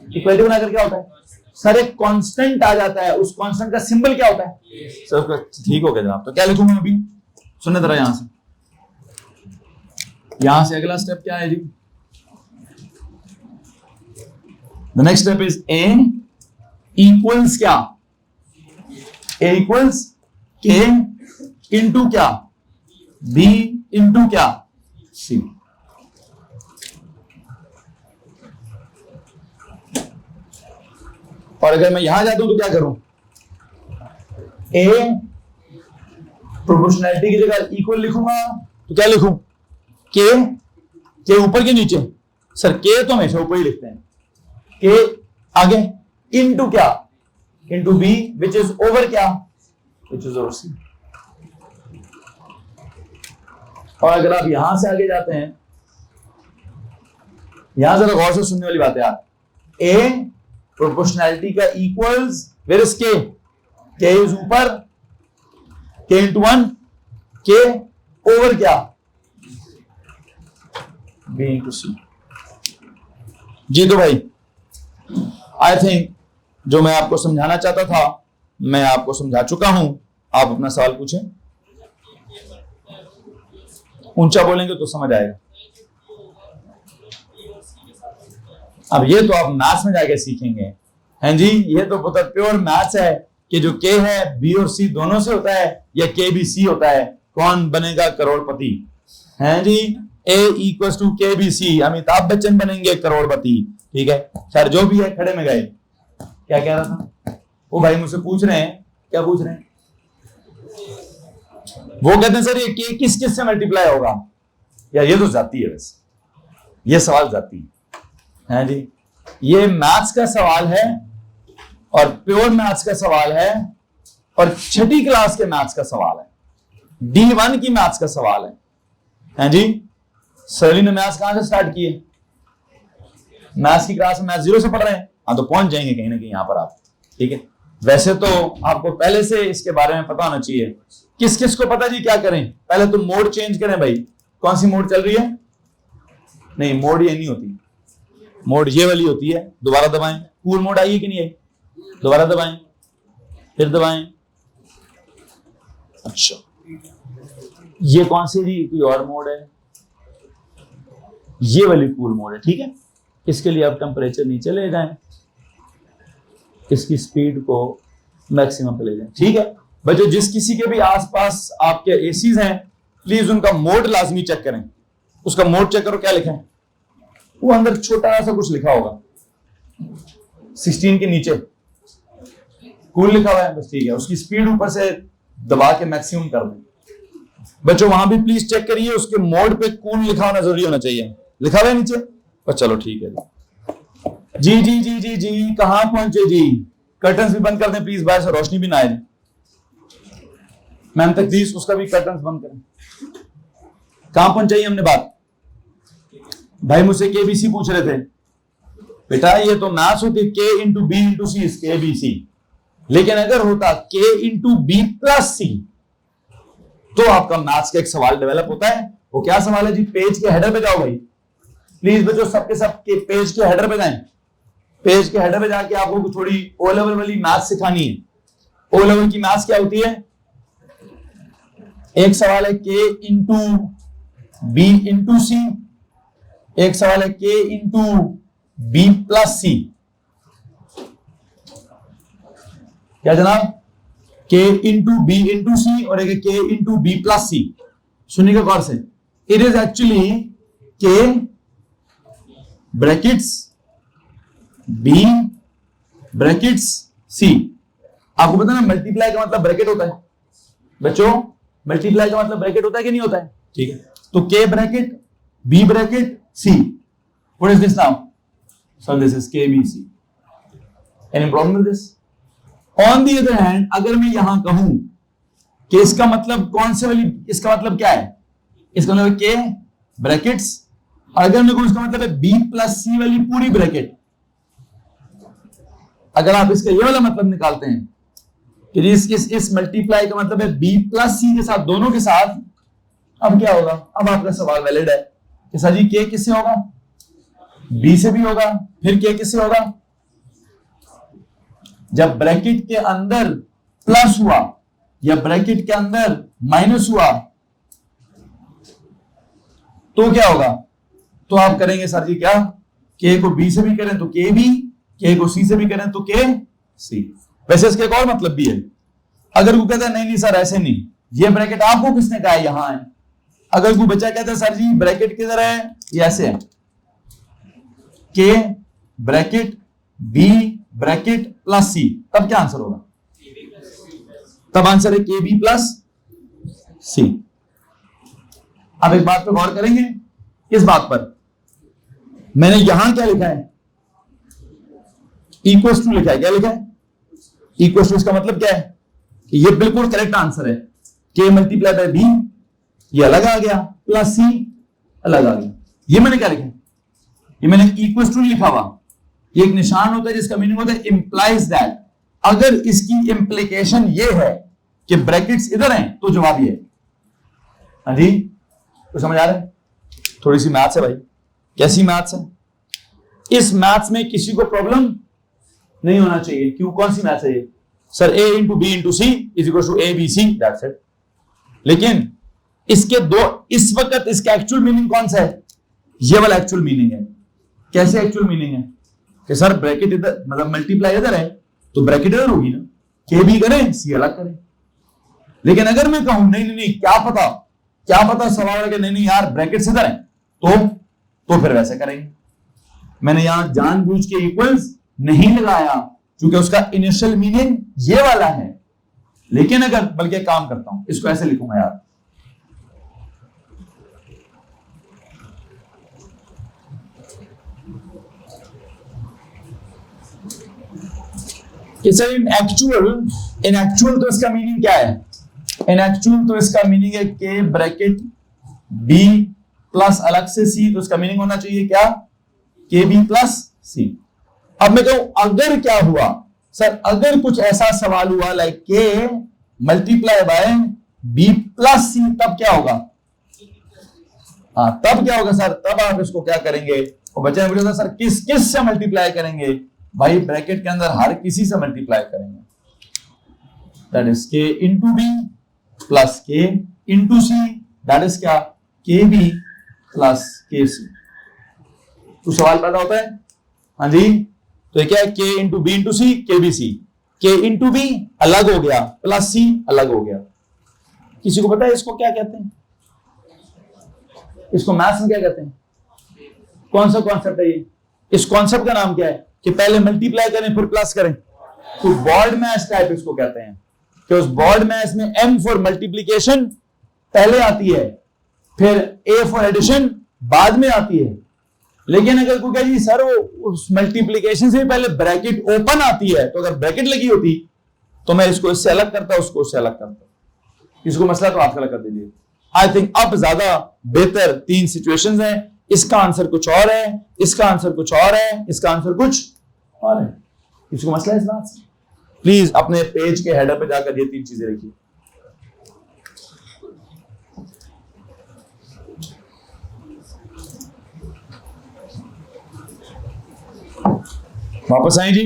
Speaker 1: इक्वालिटी बनाकर क्या होता है सर? एक कांस्टेंट आ जाता है, उस कांस्टेंट का सिंबल क्या होता है सर? ठीक हो गया जनाब। तो क्या लिखूंगा अभी, सुनने जरा यहां से अगला स्टेप क्या है जी? The next step is A equals क्या? ए इक्वल्स के इंटू क्या? बी इंटू क्या? सी। और अगर मैं यहां जाता हूं तो क्या करूं? ए प्रोपोर्शनैलिटी की जगह इक्वल लिखूंगा तो क्या लिखूं? के ऊपर के नीचे? सर के तो हमेशा ऊपर ही लिखते हैं। के आगे इंटू क्या? Into b which is over क्या? Which is over c. और अगर आप यहां से आगे जाते हैं, यहां जरा गौर से सुनने वाली बात है यार। ए प्रोपोर्शनैलिटी का इक्वल्स वेयर इज के? के इज ऊपर, के इंटू वन, के ओवर क्या? बी इंटू सी। जी तो भाई आई थिंक जो मैं आपको समझाना चाहता था मैं आपको समझा चुका हूं। आप अपना सवाल पूछें, ऊंचा बोलेंगे तो समझ आएगा। अब ये तो आप मैथ्स में जाके सीखेंगे, हैं जी। ये तो बहुत प्योर मैथ्स है कि जो के है बी और सी दोनों से होता है या के बी सी होता है, कौन बनेगा करोड़पति, हैं जी। ए इक्वल टू के बी सी, अमिताभ बच्चन बनेंगे करोड़पति, ठीक है। खैर जो भी है, खड़े में गए। क्या कह रहा था वो भाई? मुझसे पूछ रहे हैं, क्या पूछ रहे हैं? वो कहते हैं सर ये के किस किस से मल्टीप्लाई होगा? यार ये तो जाती है, वैसे ये सवाल जाती है जी। ये मैथ्स का सवाल है और प्योर मैथ्स का सवाल है और छठी क्लास के मैथ्स का सवाल है, D1 की मैथ्स का सवाल है जी। सर ने मैथ्स कहां से स्टार्ट किए? मैथ्स की क्लास में मैथ्स 0 से पढ़ रहे हैं, हाँ तो पहुंच जाएंगे कहीं ना कहीं यहां पर आप, ठीक है। वैसे तो आपको पहले से इसके बारे में पता होना चाहिए। किस किस को पता जी क्या करें? पहले तो मोड चेंज करें भाई। कौन सी मोड चल रही है? नहीं, मोड ये नहीं होती, मोड ये वाली होती है। दोबारा दबाएं, कूल मोड आई है कि नहीं आई? दोबारा दबाएं, फिर दबाएं। अच्छा ये कौन सी जी? कोई और मोड है? ये वाली कूल मोड है, ठीक है। इसके लिए आप टेम्परेचर नीचे ले जाएं, इसकी स्पीड को मैक्सिमम पे ले जाएं, ठीक है। बच्चों जिस किसी के भी आसपास आपके एसीज हैं, प्लीज उनका मोड लाजमी चेक करें। उसका मोड चेक करो, क्या लिखा है। वो अंदर छोटा सा कुछ लिखा होगा 16 के नीचे कूल लिखा हुआ है, बस ठीक है। उसकी स्पीड ऊपर से दबा के मैक्सिमम कर दें। बच्चों वहां भी प्लीज चेक करिए, उसके मोड पे कूल लिखा होना जरूरी होना चाहिए। लिखा हुआ है नीचे, बस चलो ठीक है जी जी जी जी जी। कहां पहुंचे जी? कर्टन्स भी बंद कर दें प्लीज, बाहर से रोशनी भी ना आए। मैम तकदीस उसका भी कर्टन्स बंद करें। कहां पहुंचाई हमने बात? भाई मुझसे केबीसी पूछ रहे थे। बेटा ये तो मैथ्स होती के into B into C is KBC, लेकिन अगर होता के इंटू बी प्लस सी तो आपका मैथ्स का एक सवाल डेवलप होता है। वो क्या सवाल है जी? पेज के हेडर पे जाओ भाई प्लीज बच्चों, सबके सब के पेज के हेडर पे जाएं। पेज के हेडर पे जाके आपको थोड़ी ओ लेवल वाली मैथ्स सिखानी है। ओ लेवल की मैथ्स क्या होती है? एक सवाल है के इंटू बी इंटू सी, एक सवाल है के इंटू बी प्लस सी। क्या जनाब? के इंटू बी इंटू सी और एक के इंटू बी प्लस सी। सुनिएगा गौर से, इट इज एक्चुअली के ब्रैकेट्स बी ब्रैकेट्स सी। आपको पता ना मल्टीप्लाई का मतलब ब्रैकेट होता है बच्चों, मल्टीप्लाई का मतलब ब्रैकेट होता है कि नहीं होता है? ठीक है, तो K bracket B bracket C. What is this now? So this is K B C. Any problem with this? On the other hand, अगर मैं यहां कहूं कि इसका मतलब कौन से वाली, इसका मतलब क्या है? इसका मतलब के ब्रैकेट्स, अगर मैं कहूं इसका मतलब है बी प्लस सी वाली पूरी ब्रैकेट। अगर आप इसका ये वाला मतलब निकालते हैं कि इस मल्टीप्लाई का मतलब है बी प्लस सी के साथ, दोनों के साथ, अब क्या होगा? अब आपका सवाल वैलिड है कि सर जी के किससे होगा? बी से भी होगा। फिर के किससे होगा? जब ब्रैकेट के अंदर प्लस हुआ या ब्रैकेट के अंदर माइनस हुआ तो क्या होगा? तो आप करेंगे सर जी क्या, के को बी से भी करें तो के बी, के को सी से भी करें तो के सी। वैसे इसके एक और मतलब भी है। अगर कोई कहता है नहीं नहीं सर ऐसे नहीं, ये ब्रैकेट आपको किसने कहा है यहां है। अगर कोई बच्चा कहता है सर जी ब्रैकेट किधर है, ये ऐसे है, के ब्रैकेट बी ब्रैकेट प्लस सी, तब क्या आंसर होगा? तब आंसर है के बी प्लस सी। अब एक बात पे गौर करेंगे, इस बात पर मैंने यहां क्या लिखा है? इक्वल्स टू लिखा है। क्या लिखा है? Equals to. इसका मतलब क्या है? कि ये बिल्कुल करेक्ट आंसर है। के मल्टीप्लाई बाय बी, ये अलग आ गया, प्लस सी अलग आ गया। ये मैंने क्या लिखा है? ये मैंने इक्वल्स टू लिखा हुआ। ये एक निशान होता है जिसका मीनिंग होता है इंप्लाइज दैट। अगर इसकी इंप्लीकेशन ये है कि ब्रैकेट्स इधर हैं तो जवाब ये है। हाँ जी, तो समझ आ रहा है? थोड़ी सी मैथ्स है भाई। कैसी मैथ्स है? इस मैथ्स में किसी को प्रॉब्लम नहीं होना चाहिए। क्यों? कौन सी मैथ्स है ये? Sir A into B into C is equal to A B C, that's it. लेकिन इसके दो, इस वक्त इसका एक्चुअल मीनिंग कौन सा है? ये वाला एक्चुअल मीनिंग है। कैसे एक्चुअल मीनिंग है? कि सर ब्रैकेट इधर, मतलब मल्टीप्लाई इधर है तो ब्रैकेट इधर होगी ना, के बी करें सी अलग करें। लेकिन अगर मैं कहूं नहीं नहीं नहीं, क्या पता सवाल है कि नहीं नहीं यार ब्रैकेट इधर है, तो फिर वैसे करेंगे। मैंने यहां जानबूझ के इक्वल्स नहीं लगाया क्योंकि उसका इनिशियल मीनिंग ये वाला है। लेकिन अगर बल्कि काम करता हूं, इसको ऐसे लिखूंगा यार, कि सर इन एक्चुअल तो इसका मीनिंग क्या है? इन एक्चुअल तो इसका मीनिंग है के ब्रैकेट बी प्लस अलग से सी, तो इसका मीनिंग होना चाहिए क्या? के बी प्लस सी। अब मैं कहूं अगर क्या हुआ सर, अगर कुछ ऐसा सवाल हुआ लाइक के मल्टीप्लाई बाय बी प्लस सी, तब क्या होगा? हाँ तब क्या होगा सर? तब आप इसको क्या करेंगे? और बच्चे ने पूछा सर किस किस से मल्टीप्लाई करेंगे? भाई ब्रैकेट के अंदर हर किसी से मल्टीप्लाई करेंगे। दैट इज के इंटू बी प्लस के इंटू सी, दैट इज क्या? के बी प्लस के सी। तो सवाल पैदा होता है। हाँ जी, तो क्या है, के इंटू बी इंटू सी, के बी सी, के इंटू बी अलग हो गया प्लस सी अलग हो गया। किसी को पता है इसको क्या कहते हैं? इसको मैथ्स में क्या कहते हैं? कौन सा कॉन्सेप्ट है ये? इस कॉन्सेप्ट का नाम क्या है कि पहले मल्टीप्लाई करें फिर प्लस करें। तो बॉर्ड मैथ्स टाइप इसको कहते हैं कि उस बॉर्ड मैथ्स में m फॉर मल्टीप्लीकेशन पहले आती है, फिर a फॉर एडिशन बाद में आती है। लेकिन अगर कोई कहे जी सर वो उस मल्टीप्लीकेशन से पहले ब्रैकेट ओपन आती है, तो अगर ब्रैकेट लगी होती तो मैं इसको इससे अलग करता, उसको उससे अलग करता। इसको मसला तो आप अलग कर दीजिए। आई थिंक अब ज्यादा बेहतर 3 सिचुएशंस हैं। इसका आंसर कुछ और है, इसका आंसर कुछ और है, इसका आंसर कुछ और है। इसको मसला है इस बात से। प्लीज अपने पेज के हेडर पे जाकर ये 3 चीजें लिखिए। वापस आए जी।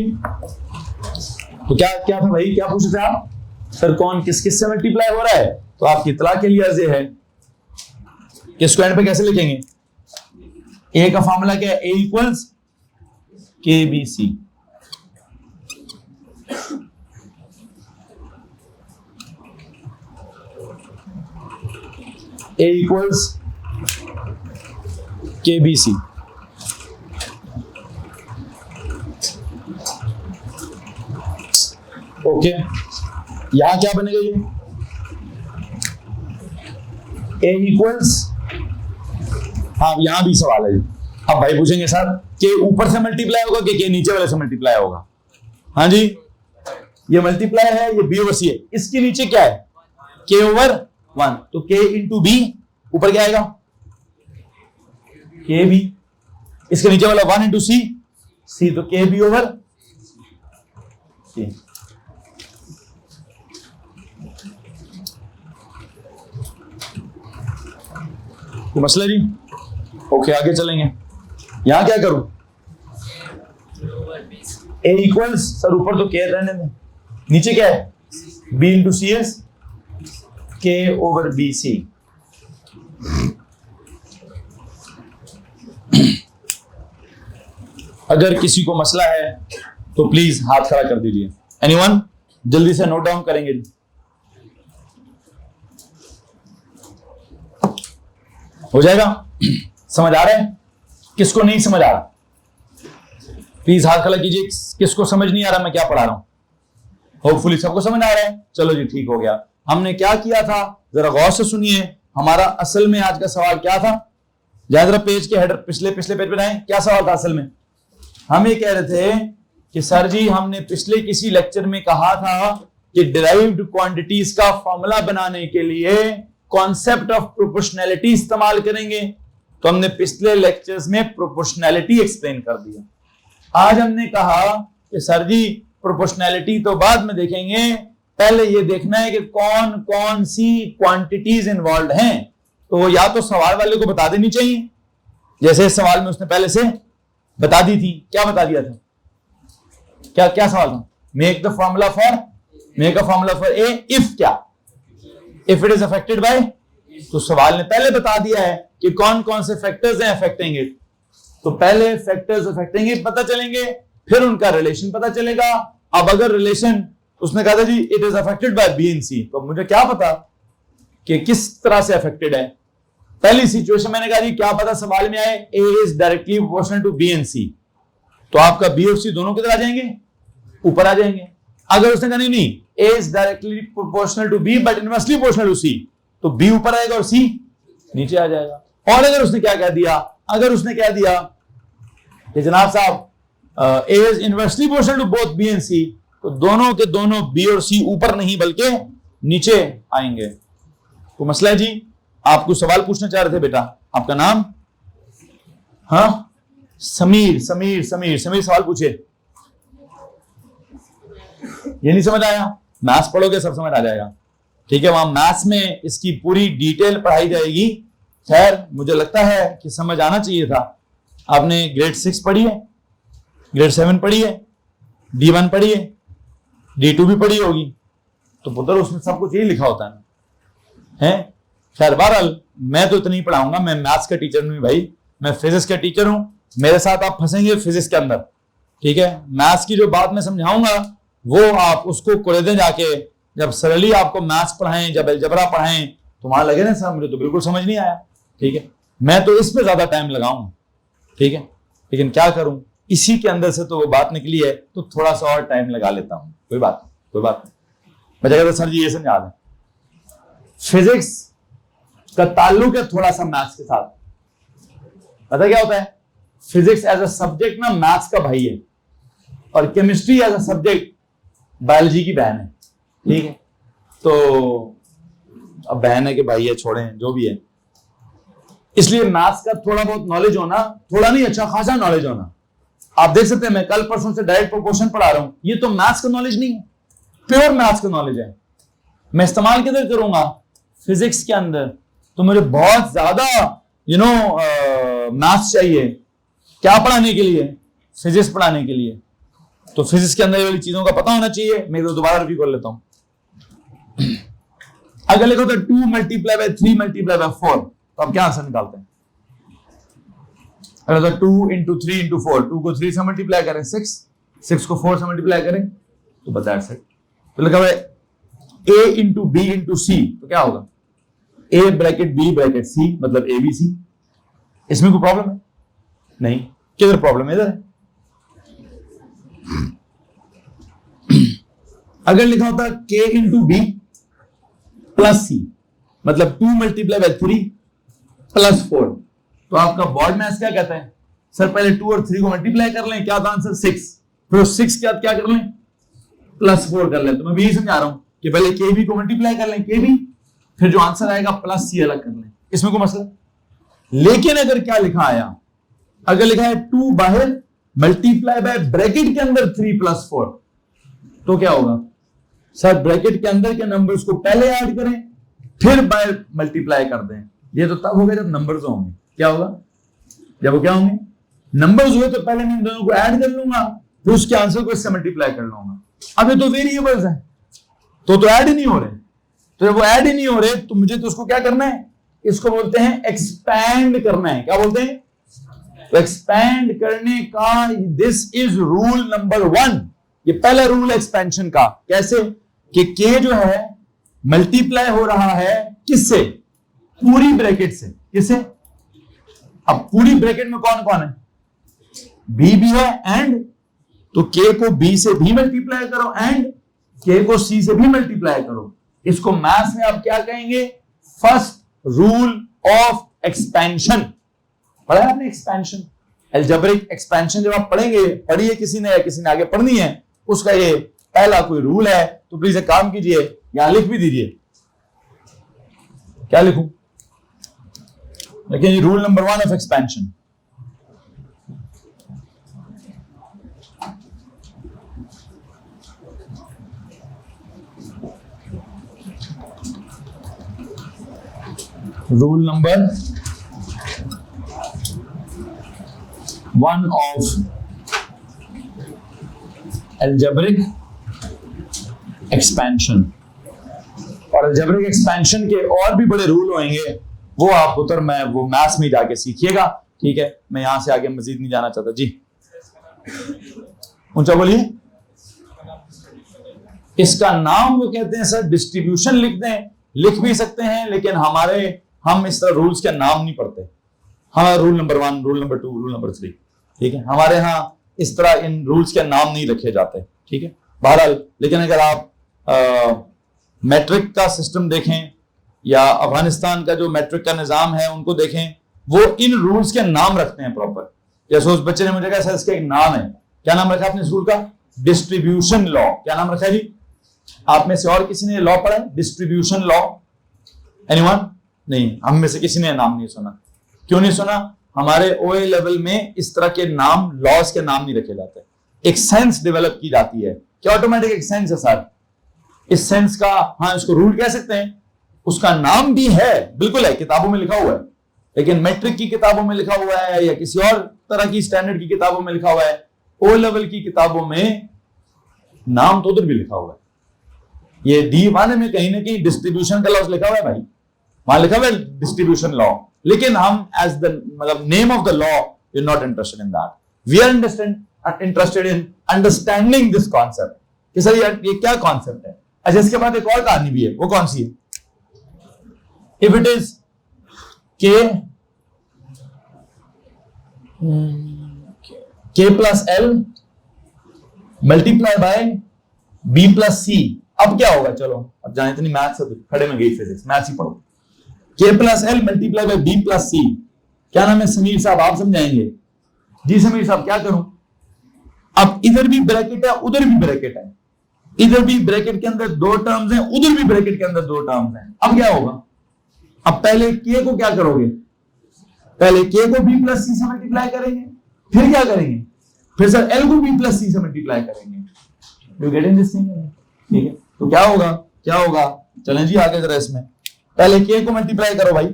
Speaker 1: तो क्या क्या था भाई, क्या पूछ रहे थे आप? सर कौन किस किस से मल्टीप्लाई हो रहा है? तो आपकी इतला के लिए अर्ज है कि इसको एंड पे कैसे लिखेंगे। ए का फॉर्मूला क्या है? ए इक्वल्स के बी सी। ए इक्वल्स के बी सी। ओके, यहां क्या बनेगा ये? ए इक्वल्स, हाँ यहां भी सवाल है जी। अब भाई पूछेंगे सर के ऊपर से मल्टीप्लाई होगा कि के नीचे वाले से मल्टीप्लाई होगा? हाँ जी, ये मल्टीप्लाई है, ये बी ओवर सी है। इसके नीचे क्या है? के ओवर 1। तो के इंटू बी, ऊपर क्या आएगा? के बी। इसके नीचे वाला 1 इंटू सी, सी, तो के बी ओवर सी। तो मसला जी। ओके, आगे चलेंगे। यहां क्या करूं? ए इक्वल्स, सर ऊपर तो के रहने दें, नीचे क्या है? बी इंटू सी एस, के ओवर बी सी। अगर किसी को मसला है तो प्लीज हाथ खड़ा कर दीजिए। एनीवन? जल्दी से नोट डाउन करेंगे जी। हो जाएगा? समझ आ रहा है? किसको नहीं समझ आ रहा प्लीज हाथ खड़ा कीजिए। किसको समझ नहीं आ रहा मैं क्या पढ़ा रहा हूं? होपफुली सबको समझ आ रहा है। चलो जी, ठीक हो गया। हमने क्या किया था जरा गौर से सुनिए। हमारा असल में आज का सवाल क्या था? जरा पेज के हेडर पिछले पेज पे आए। क्या सवाल था असल में? हम ये कह रहे थे कि सर जी हमने पिछले किसी लेक्चर में कहा था कि डिराइव्ड क्वांटिटीज का फॉर्मूला बनाने के लिए कॉन्सेप्ट ऑफ प्रोपोर्शनैलिटी इस्तेमाल करेंगे। तो हमने पिछले लेक्चर्स में प्रोपोर्शनैलिटी एक्सप्लेन कर दिया। आज हमने कहा कि सर जी प्रोपोर्शनैलिटी तो बाद में देखेंगे, पहले ये देखना है कि कौन कौन सी क्वांटिटीज इन्वॉल्व हैं। तो वो या तो सवाल वाले को बता देनी चाहिए, जैसे इस सवाल में उसने पहले से बता दी थी। क्या बता दिया था? क्या क्या सवाल था? Make the formula for A if क्या? If it is affected by. तो सवाल ने पहले बता दिया है कि कौन कौन से फैक्टर्स हैं अफेक्टिंग इट। तो पहले फैक्टर्स अफेक्टिंग इट पता चलेंगे, फिर उनका रिलेशन पता चलेगा। अब अगर रिलेशन उसने कहा था जी it is affected by B and C, तो मुझे क्या पता कि किस तरह से अफेक्टेड है। पहली सिचुएशन मैंने कहा जी क्या पता सवाल में आए A is directly proportional to B and C, तो आपका बी और सी दोनों किधर आ जाएंगे? ऊपर आ जाएंगे। अगर उसने कहा नहीं A is directly proportional to B but inversely proportional to C, तो बी ऊपर आएगा और सी नीचे आ जाएगा। और अगर उसने क्या कह दिया? अगर उसने कह दिया कि जनाब साहब A is inversely proportional to both B and C, तो दोनों के दोनों बी और सी ऊपर नहीं बल्कि नीचे आएंगे। तो मसला है जी, आपको सवाल पूछना चाह रहे थे बेटा, आपका नाम? हाँ समीर, सवाल पूछे। ये नहीं समझ आया? मैथ्स पढ़ोगे सब समझ आ जाएगा। ठीक है, वहां मैथ्स में इसकी पूरी डिटेल पढ़ाई जाएगी। खैर मुझे लगता है कि समझ आना चाहिए था। आपने ग्रेड 6 पढ़ी है, ग्रेड 7 पढ़ी है, D1 पढ़ी है, D2 भी पढ़ी होगी। तो पुत्र उसमें सब कुछ यही लिखा होता है। खैर बहरहाल मैं तो इतना ही पढ़ाऊंगा। मैं मैथ्स का टीचर नहीं भाई, मैं फिजिक्स का टीचर हूं। मेरे साथ आप फंसेंगे फिजिक्स के अंदर, ठीक है। मैथ्स की जो बात मैं समझाऊंगा वो आप उसको कुरेदे जाके, जब सरली आपको मैथ्स पढ़ाएं, जब अलजबरा पढ़ाएं, तो वहां लगे ना सर मुझे तो बिल्कुल समझ नहीं आया, ठीक है। मैं तो इस पे ज्यादा टाइम लगाऊंगा, ठीक है, लेकिन क्या करूं, इसी के अंदर से तो वो बात निकली है, तो थोड़ा सा और टाइम लगा लेता हूं। कोई बात नहीं। मैं कहता सर जी ये समझा दें, फिजिक्स का ताल्लुक है थोड़ा सा मैथ्स के साथ। पता क्या होता है, फिजिक्स एज अ सब्जेक्ट ना मैथ्स का भाई है, और chemistry as a subject biology की बहन है, ठीक है। तो अब बहन है कि भाई है, छोड़ें जो भी है, इसलिए मैथ्स का थोड़ा बहुत नॉलेज होना, थोड़ा नहीं अच्छा खासा नॉलेज होना। आप देख सकते हैं मैं कल परसों से डायरेक्ट प्रोपोर्शन पढ़ा रहा हूं, ये तो मैथ्स का नॉलेज नहीं है, प्योर मैथ्स का नॉलेज है। मैं इस्तेमाल किधर करूंगा, फिजिक्स के अंदर। तो मुझे बहुत ज्यादा मैथ्स चाहिए, क्या पढ़ाने के लिए, फिजिक्स पढ़ाने के लिए। तो फिजिक्स के अंदर ये वाली चीजों का पता होना चाहिए। मैं तो दोबारा रिव्यू कर लेता हूं। अगर लिखो तो 2 मल्टीप्लाई बाय 3 मल्टीप्लाई बाय 4, तो आप क्या आंसर निकालते हैं? अगर 2 इंटू 3 इंटू 4, 2 को 3 से मल्टीप्लाई करें 6 को 4 से मल्टीप्लाई करें तो बता सकते। तो लिखा हुआ है a इंटू बी इंटू सी, तो क्या होगा a bracket b bracket c, मतलब ABC। इसमें कोई प्रॉब्लम है? नहीं। किधर प्रॉब्लम है? इधर है। अगर लिखा होता k इंटू बी प्लस सी, मतलब 2 मल्टीप्लाई बाय 3 प्लस 4, तो आपका बोर्ड मैथ्स क्या कहता है? सर पहले 2 और 3 को मल्टीप्लाई कर लें, क्या था आंसर 6, फिर 6 के बाद क्या कर लें, प्लस 4 कर लें। तो मैं भी यही समझा रहा हूं कि पहले के बी को मल्टीप्लाई कर लें, के बी, फिर जो आंसर आएगा प्लस सी अलग कर लें, इसमें कोई मसला। लेकिन अगर क्या लिखा आया, अगर लिखा है 2 बाहर मल्टीप्लाई बाय ब्रैकेट के अंदर 3 प्लस 4, तो क्या होगा? सर ब्रैकेट के अंदर के नंबर्स को पहले ऐड करें फिर बाय मल्टीप्लाई कर दें। ये तो तब होगा जब नंबर्स होंगे। क्या होगा? जब वो क्या होंगे, नंबर्स हुए, तो पहले मैं इन दोनों को ऐड कर लूंगा, फिर उसके आंसर को इससे मल्टीप्लाई कर लूंगा। अब ये तो वेरिएबल्स हैं, तो ऐड ही नहीं हो रहे। तो जब वो ऐड ही नहीं हो रहे, तो मुझे तो उसको क्या करना है, इसको बोलते हैं एक्सपैंड करना है। क्या बोलते हैं? तो एक्सपैंड करने का, दिस इज रूल नंबर 1। ये पहला रूल है एक्सपेंशन का। कैसे? कि के जो है मल्टीप्लाई हो रहा है किससे? पूरी ब्रैकेट से। किससे? अब पूरी ब्रैकेट में कौन कौन है? बी भी है, एंड, तो के को बी से भी मल्टीप्लाई करो, एंड के को सी से भी मल्टीप्लाई करो। इसको मैथ्स में आप क्या कहेंगे? First rule of expansion. पढ़ा है आपने एक्सपेंशन? अलजेब्रिक एक्सपेंशन जब आप पढ़ेंगे, पढ़ी है किसी ने या किसी ने आगे पढ़नी है, उसका ये पहला कोई रूल है। तो प्लीज एक काम कीजिए, यहां लिख भी दीजिए। क्या लिखूं? लेकिन rule number 1 of expansion. Rule number 1 of algebraic expansion. और अलजेब्रिक एक्सपेंशन के और भी बड़े रूल होंगे, वो आप वो मैथ्स में जाके सीखिएगा, ठीक है। मैं यहां से आगे मजीद नहीं जाना चाहता। जी ऊंचा बोलिए। इसका नाम वो कहते हैं सर डिस्ट्रीब्यूशन। लिख दें, लिख भी सकते हैं, लेकिन हम इस तरह रूल्स के नाम नहीं पढ़ते। हमारा rule number 1, rule number 2, rule number 3, ठीक है। हमारे यहाँ इस तरह इन रूल्स के नाम नहीं रखे जाते, ठीक है। बहरहाल, लेकिन अगर आप मैट्रिक का सिस्टम देखें या अफगानिस्तान का जो मैट्रिक का निजाम है उनको देखें, वो इन रूल्स के नाम रखते हैं प्रॉपर। जैसे उस बच्चे ने मुझे कहा सर इसका एक नाम है। क्या नाम रखा आपने इस रूल का? Distribution law. क्या नाम रखा है जी? आप में से और किसी ने लॉ पढ़ा है? Distribution law? एनीवन? नहीं, हम में से किसी ने नाम नहीं सुना। क्यों नहीं सुना? हमारे ओए लेवल में इस तरह के नाम, लॉज के नाम नहीं रखे जाते। एक सेंस डेवलप की जाती है कि ऑटोमेटिक एक सेंस है सर। इस सेंस का, हाँ, इसको रूल कह सकते हैं। उसका नाम भी है, बिल्कुल है, किताबों में लिखा हुआ है, लेकिन मैट्रिक की किताबों में लिखा हुआ है या किसी और तरह की स्टैंडर्ड की किताबों में लिखा हुआ है। ओ लेवल की किताबों में नाम तो उधर भी लिखा हुआ है। ये D1 में कहीं ना कहीं डिस्ट्रीब्यूशन का लॉज लिखा हुआ है भाई, वहां लिखा हुआ है डिस्ट्रीब्यूशन लॉ, लेकिन हम एज द मतलब name of the law we are not interested in that, we are interested in understanding this concept कि सर ये क्या कॉन्सेप्ट है। अच्छा, इसके बाद एक और कहानी भी है, वो कौन सी है? If it is k plus L multiply by b plus C, अब क्या होगा? चलो अब जाने इतनी मैथ्स है तो खड़े में गई फिजिक्स, मैथ्स ही पढ़ो। k plus L multiply by b plus C, क्या नाम है समीर साहब, आप समझाएंगे? जी समीर साहब, क्या करूं? अब इधर भी ब्रैकेट है, उधर भी ब्रैकेट है, इधर भी ब्रैकेट के अंदर दो टर्म्स हैं, उधर भी ब्रैकेट के अंदर दो टर्म्स हैं। अब क्या होगा? अब पहले k को क्या करोगे? पहले k को b प्लस सी से मल्टीप्लाई करेंगे, फिर क्या करेंगे? फिर सर l को b प्लस सी से मल्टीप्लाई करेंगे। You getting this thing? ठीक है, तो क्या होगा? क्या होगा? चलें जी आगे जरा इसमें, पहले k को मल्टीप्लाई करो भाई,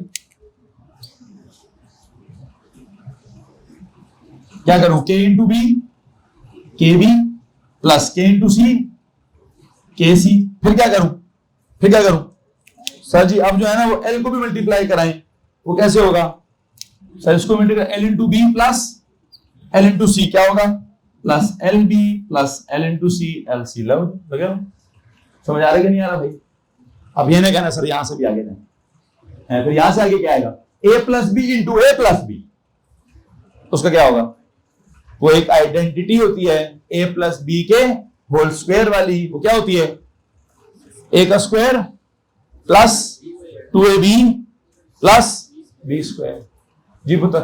Speaker 1: क्या करूं? k इंटू बी, के बी प्लस k इंटू सी, के सी, फिर क्या करूं? फिर क्या करूं? सर जी अब जो है ना वो l को भी मल्टीप्लाई कराएं, वो कैसे होगा? सर इसको multiply l into B plus l into C, क्या होगा? Plus L B plus L into C, L C लव। समझ आ रहा है कि नहीं आ रहा भाई? अब ये नहीं कहना सर यहां से भी आगे जाए, फिर यहां से आगे क्या आएगा? a plus B into A plus B, उसका क्या होगा? वो एक आइडेंटिटी होती है a प्लस बी के होल स्क्वायर वाली, वो क्या होती है? a का square plus 2ab plus b square. जी पुत्र,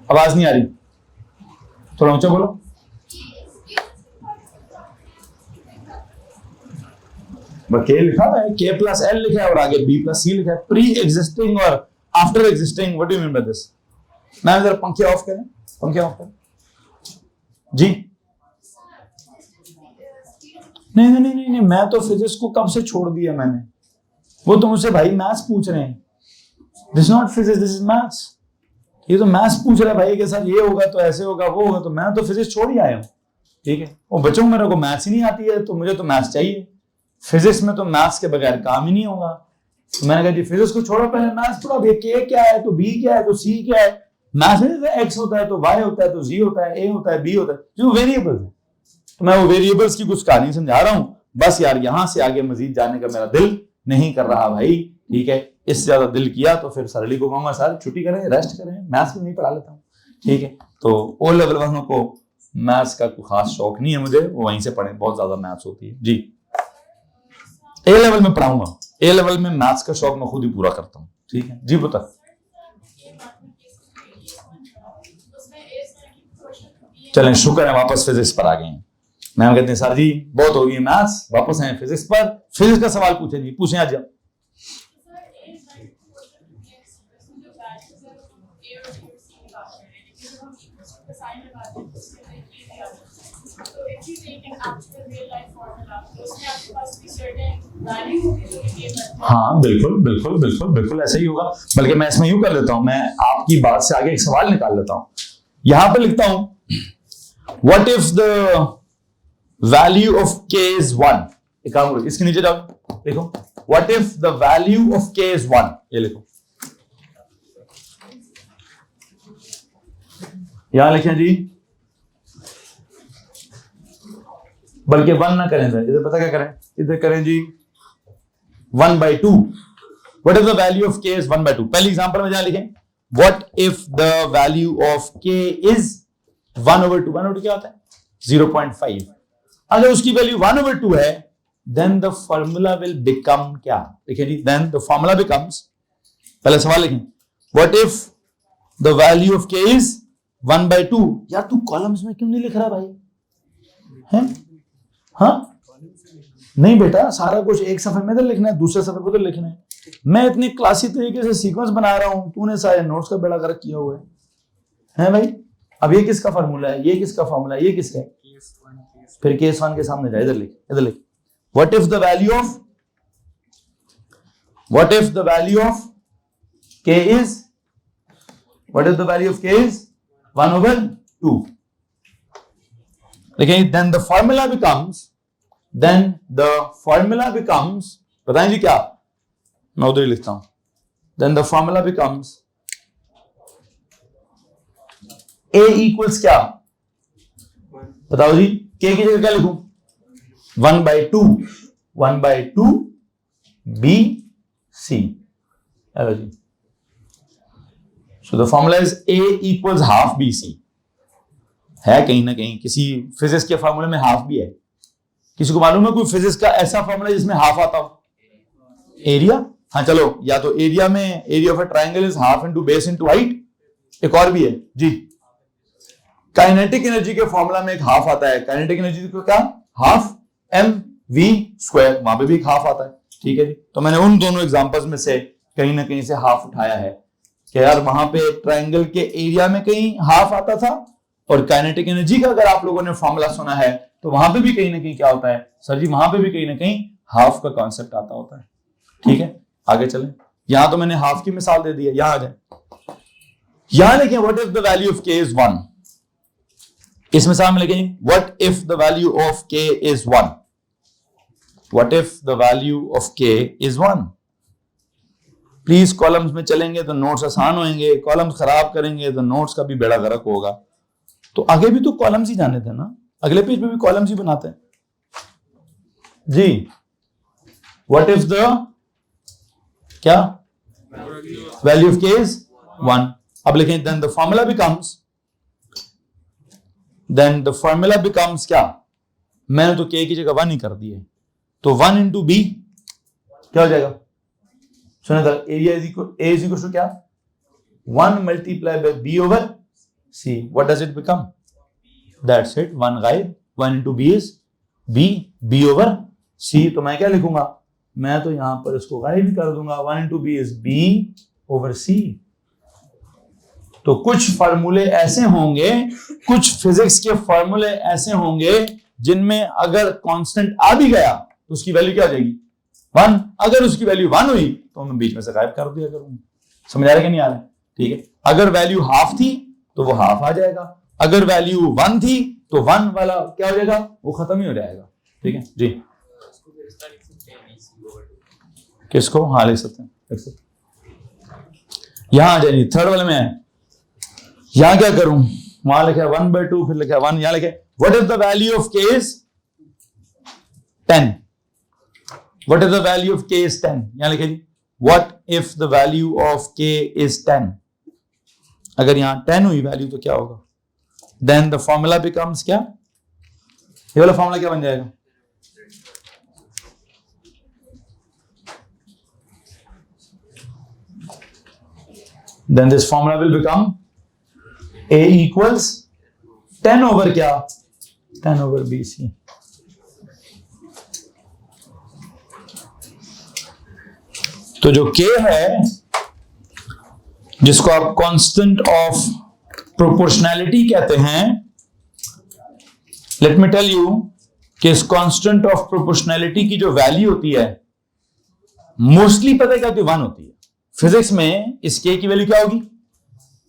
Speaker 1: आवाज नहीं आ रही, थोड़ा ऊंचा बोलो। के लिखा है, k प्लस एल लिखा है और आगे b प्लस सी लिखा है, प्री एग्जिस्टिंग और after existing. What do you mean by this? Ma'am जरा पंखे ऑफ करें, पंखे ऑफ करें जी। नहीं नहीं नहीं नहीं, मैं तो फिजिक्स को कब से छोड़ दिया मैंने, वो तो मुझसे भाई मैथ्स पूछ रहे हैं। This not physics, this is maths. ये तो मैथ्स पूछ रहा है भाई के साथ, ये होगा तो ऐसे होगा, वो होगा, तो मैं तो फिजिक्स छोड़ ही आया हूँ। ठीक है, वो बच्चों मेरे को मैथ्स ही नहीं आती है, तो मुझे तो मैथ्स चाहिए। फिजिक्स में तो मैथ्स के बगैर काम ही नहीं होगा। तो मैंने कहा जी फिजिक्स को छोड़ो, पहले मैथ्स पढ़ो। के क्या है तो बी क्या है तो सी क्या है। मैथ्स में एक्स होता है तो वाई होता है तो जी होता है, ए होता है, बी होता है, जो वेरिएबल्स है। तो मैं वो वेरिएबल्स की कुछ कहानी समझा रहा हूँ बस यार, यहां से आगे मजीद जाने का मेरा दिल नहीं कर रहा भाई। ठीक है, इससे ज्यादा दिल किया तो फिर सर अली को कहूंगा सर छुट्टी करें, रेस्ट करें, मैथ्स भी नहीं पढ़ा लेता हूँ। ठीक है, तो ओ लेवल वालों को मैथ्स का कोई खास शौक नहीं है मुझे, वो वहीं से पढ़े, बहुत ज्यादा मैथ्स होती है जी। ए लेवल में पढ़ाऊंगा, ए लेवल में मैथ्स का शौक मैं खुद ही पूरा करता हूँ। ठीक है जी पुत्र। चलें शुक्र है वापस फिजिक्स पर आ गए हैं। मैम कहते हैं सर जी बहुत हो गई मैथ्स, वापस हैं फिजिक्स पर। फिजिक्स का सवाल पूछे जी, पूछें आज। हाँ बिल्कुल बिल्कुल बिल्कुल बिल्कुल ऐसा ही होगा। बल्कि मैं इसमें यूं कर लेता हूं, मैं आपकी बात से आगे एक सवाल निकाल लेता हूं। यहां पर लिखता हूं what if the value of k is 1। एक काम करो, इसके नीचे जाओ, देखो what if the value of k is 1, ये लिखो। यहां लिखें जी, बल्कि 1 ना करें, इधर पता क्या करें, इधर करें जी 1/2। What if the value of k is 1/2। पहली एग्जांपल में जहां लिखें what if the value of k is 1/2। 1/2 क्या होता है? 0.5। अगर उसकी वैल्यू 1/2 है then the formula will become क्या? देखिए जी, देन द फॉर्मूला बिकम्स, पहले सवाल लिखें what if the value of k is 1/2। यार तू कॉलम्स में क्यों नहीं लिख रहा भाई? हैं? हाँ नहीं बेटा, सारा कुछ एक सफे में तो लिखना है, दूसरे सफे को तो लिखना है। मैं इतनी क्लासी तरीके से सीक्वेंस बना रहा हूं, तूने सारे नोट्स का बेड़ा गर्क किया हुआ है भाई। अब ये किसका फार्मूला है, ये किसका फार्मूला है, ये किसका है? फिर केस 1 के सामने जा, इधर लिख, इधर लिख what if the value of k is, what if the value of k is 1/2। लेकिन then the formula becomes, बताएं जी क्या? मैं उधर ही लिखता हूं then the formula becomes A equals क्या, बताओ जी, K की जगह क्या लिखूं? 1/2 B C. हेलो जी. So the formula is A equals half BC. है कहीं ना कहीं किसी फिजिक्स के फॉर्मूले में हाफ भी है. किसी को मालूम है कोई फिजिक्स का ऐसा फॉर्मूला जिसमें हाफ आता हो? एरिया. हाँ चलो, या तो एरिया में area of a triangle is half into base into height. एक और भी है जी, काइनेटिक एनर्जी के फॉर्मूला में एक हाफ आता है. काइनेटिक एनर्जी को क्या, हाफ mv², वहां पे भी एक हाफ आता है. ठीक है जी. तो मैंने उन दोनों एग्जांपल्स में से कहीं ना कहीं से हाफ उठाया है कि यार वहां पे ट्राइंगल के एरिया में कहीं हाफ आता था, और काइनेटिक एनर्जी का अगर आप लोगों ने फॉर्मूला सुना है तो वहां पे भी कहीं ना कहीं क्या होता है सर जी, वहां पे भी कहीं ना कहीं हाफ का कॉन्सेप्ट आता होता है. ठीक है, आगे चलें. यहां तो मैंने हाफ की मिसाल दे दी है. यहां आ जाए, यहां लिखें what if the value of K is 1. इस मिसाल में लिखें what if the value of K is 1. What if the value of K is 1. Please columns में चलेंगे तो नोट्स आसान होंगे, कॉलम्स खराब करेंगे तो नोट्स का भी बेड़ा गर्क होगा. तो आगे भी तो कॉलम्स ही जाने थे ना, अगले पेज पे भी कॉलम्स ही बनाते हैं जी. व्हाट इफ द क्या, वैल्यू ऑफ के इज 1. अब लिखें देन द फॉर्मूला बिकम्स क्या, मैंने तो के की जगह 1 ही कर दी है, तो 1 इंटू बी क्या हो जाएगा? सुना था, एरिया इज इक्वल टू क्या, 1 multiply by B over C. What does it become? That's it, 1 गायब. 1 into B is B over C. तो मैं क्या लिखूंगा, मैं तो यहां पर इसको गायब ही कर दूंगा. 1 into B is B over C. तो कुछ फार्मूले ऐसे होंगे, कुछ फिजिक्स के फार्मूले ऐसे होंगे जिनमें अगर कांस्टेंट आ भी गया तो उसकी वैल्यू क्या हो जाएगी, 1. अगर उसकी वैल्यू 1 हुई तो मैं बीच में से गायब कर दिया करूंगा. समझ आ रहा है कि नहीं आ रहा है? ठीक है. अगर वैल्यू हाफ थी तो वो हाफ आ जाएगा, अगर वैल्यू 1 थी तो 1 वाला क्या हो जाएगा, वो खत्म ही हो जाएगा. ठीक है जी. किसको? हाँ लिख सकते हैं. यहां आ जाइए, थर्ड वाले में है. यहां क्या करूं, वहां लिखा 1/2, फिर लिखा 1, यहां लिखे what is the value of K is 10. What is the value of K is 10. यहां लिखे G what if the value of K is 10. अगर यहां 10 हुई वैल्यू तो क्या होगा, देन द फॉर्मूला बिकम्स क्या, ये वाला फॉर्मूला क्या बन जाएगा, then this formula will become A equals 10 over क्या, 10 over BC. तो जो K है, जिसको आप कांस्टेंट ऑफ प्रोपोर्शनैलिटी कहते हैं, लेट मी टेल यू कि इस कांस्टेंट ऑफ प्रोपोर्शनैलिटी की जो वैल्यू होती है मोस्टली पता है क्या होती है, 1 होती है. फिजिक्स में इस के की वैल्यू क्या होगी?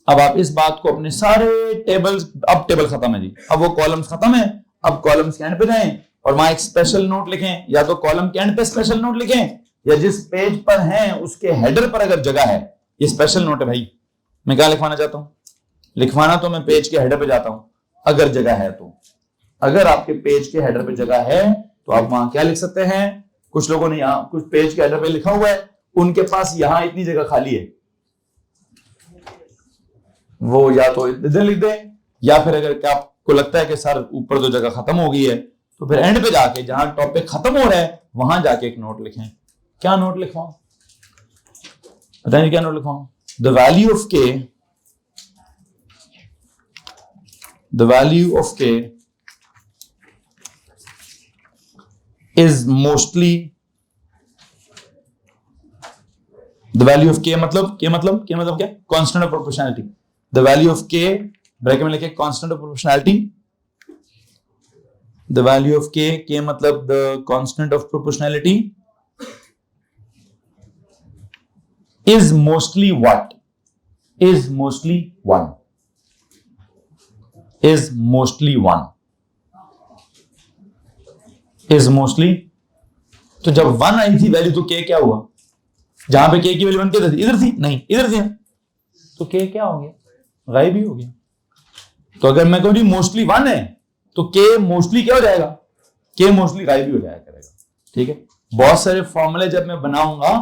Speaker 1: अब आप इस बात को अपने सारे टेबल्स, अब टेबल खत्म है जी, अब वो कॉलम्स खत्म है, अब कॉलम्स के एंड पे जाएं और वहां एक स्पेशल नोट लिखें, या तो कॉलम के एंड पे स्पेशल नोट लिखें, या जिस पेज पर हैं उसके हेडर पर अगर जगह है, ये स्पेशल नोट है भाई. मैं क्या लिखवाना चाहता हूं, लिखवाना तो मैं पेज के हेडर पे जाता हूं अगर जगह है तो. अगर आपके पेज के हेडर पे जगह है तो आप वहां क्या लिख सकते हैं. कुछ लोगों ने यहां कुछ पेज के हेडर पे लिखा हुआ है, उनके पास यहां इतनी जगह खाली है, वो या तो इधर लिख दें, या फिर अगर क्या आपको लगता है कि सर ऊपर तो जगह खत्म हो गई है तो फिर एंड पे जाके जहां टॉपिक खत्म हो रहा है वहां जाके एक नोट लिखें. क्या नोट लिखवाऊं, बताइए क्या नोट लिखवाऊं. द वैल्यू ऑफ के, the value of K is mostly, the value of के मतलब क्या, constant of proportionality. The value of के ब्रैकेट में लिखे constant of proportionality. The value of के मतलब the constant of proportionality is mostly what, is mostly 1, is mostly 1, is mostly. तो जब 1 आई थी वैल्यू तो के क्या हुआ, जहां पे के की वैल्यू 1 किधर थी, इधर थी नहीं, इधर थी, तो के क्या हो गया, गायब ही हो गया। तो अगर मैं कहूं जी मोस्टली 1 है तो के मोस्टली क्या हो जाएगा, के मोस्टली गायब ही हो जाया करेगा। ठीक है, बहुत सारे फॉर्मूले जब मैं बनाऊंगा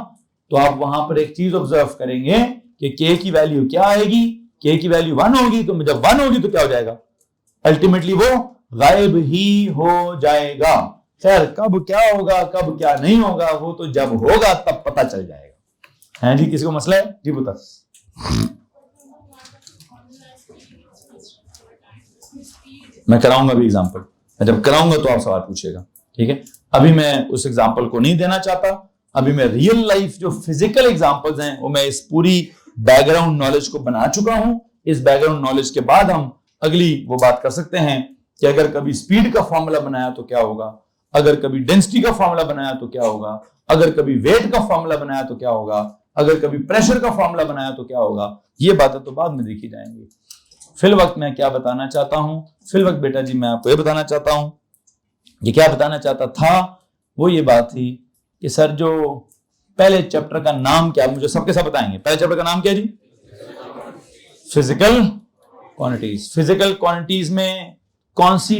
Speaker 1: तो आप वहां पर एक चीज ऑब्जर्व करेंगे कि के की वैल्यू क्या आएगी, के की वैल्यू 1 होगी, तो जब 1 होगी तो क्या हो जाएगा, अल्टीमेटली वो गायब ही हो जाएगा। खैर कब क्या होगा कब क्या नहीं होगा वो तो जब होगा तब पता चल जाएगा। है जी, किसी को मसला है जी बता। मैं कराऊंगा भी एग्जांपल, मैं जब कराऊंगा तो आप सवाल पूछेगा। ठीक है, अभी मैं उस एग्जांपल को नहीं देना चाहता, अभी मैं रियल लाइफ जो फिजिकल एग्जांपल्स हैं वो मैं इस पूरी बैकग्राउंड नॉलेज को बना चुका हूं। इस बैकग्राउंड नॉलेज के बाद हम अगली वो बात कर सकते हैं कि अगर कभी स्पीड का फॉर्मूला बनाया तो क्या होगा, अगर कभी डेंसिटी का फॉर्मूला बनाया तो क्या होगा, अगर कभी वेट का फॉर्मूला बनाया तो क्या होगा, अगर कभी प्रेशर का फॉर्मूला बनाया तो क्या होगा। ये बातें तो बाद में देखी जाएंगी। फिल वक्त मैं क्या बताना चाहता हूं, फिल वक्त बेटा जी मैं आपको ये बताना चाहता हूं, ये क्या बताना चाहता था वो ये बात थी कि सर जो पहले चैप्टर का नाम क्या, मुझे सबके सब बताएंगे पहले चैप्टर का नाम क्या है जी, फिजिकल क्वांटिटीज। फिजिकल क्वांटिटीज में कौन सी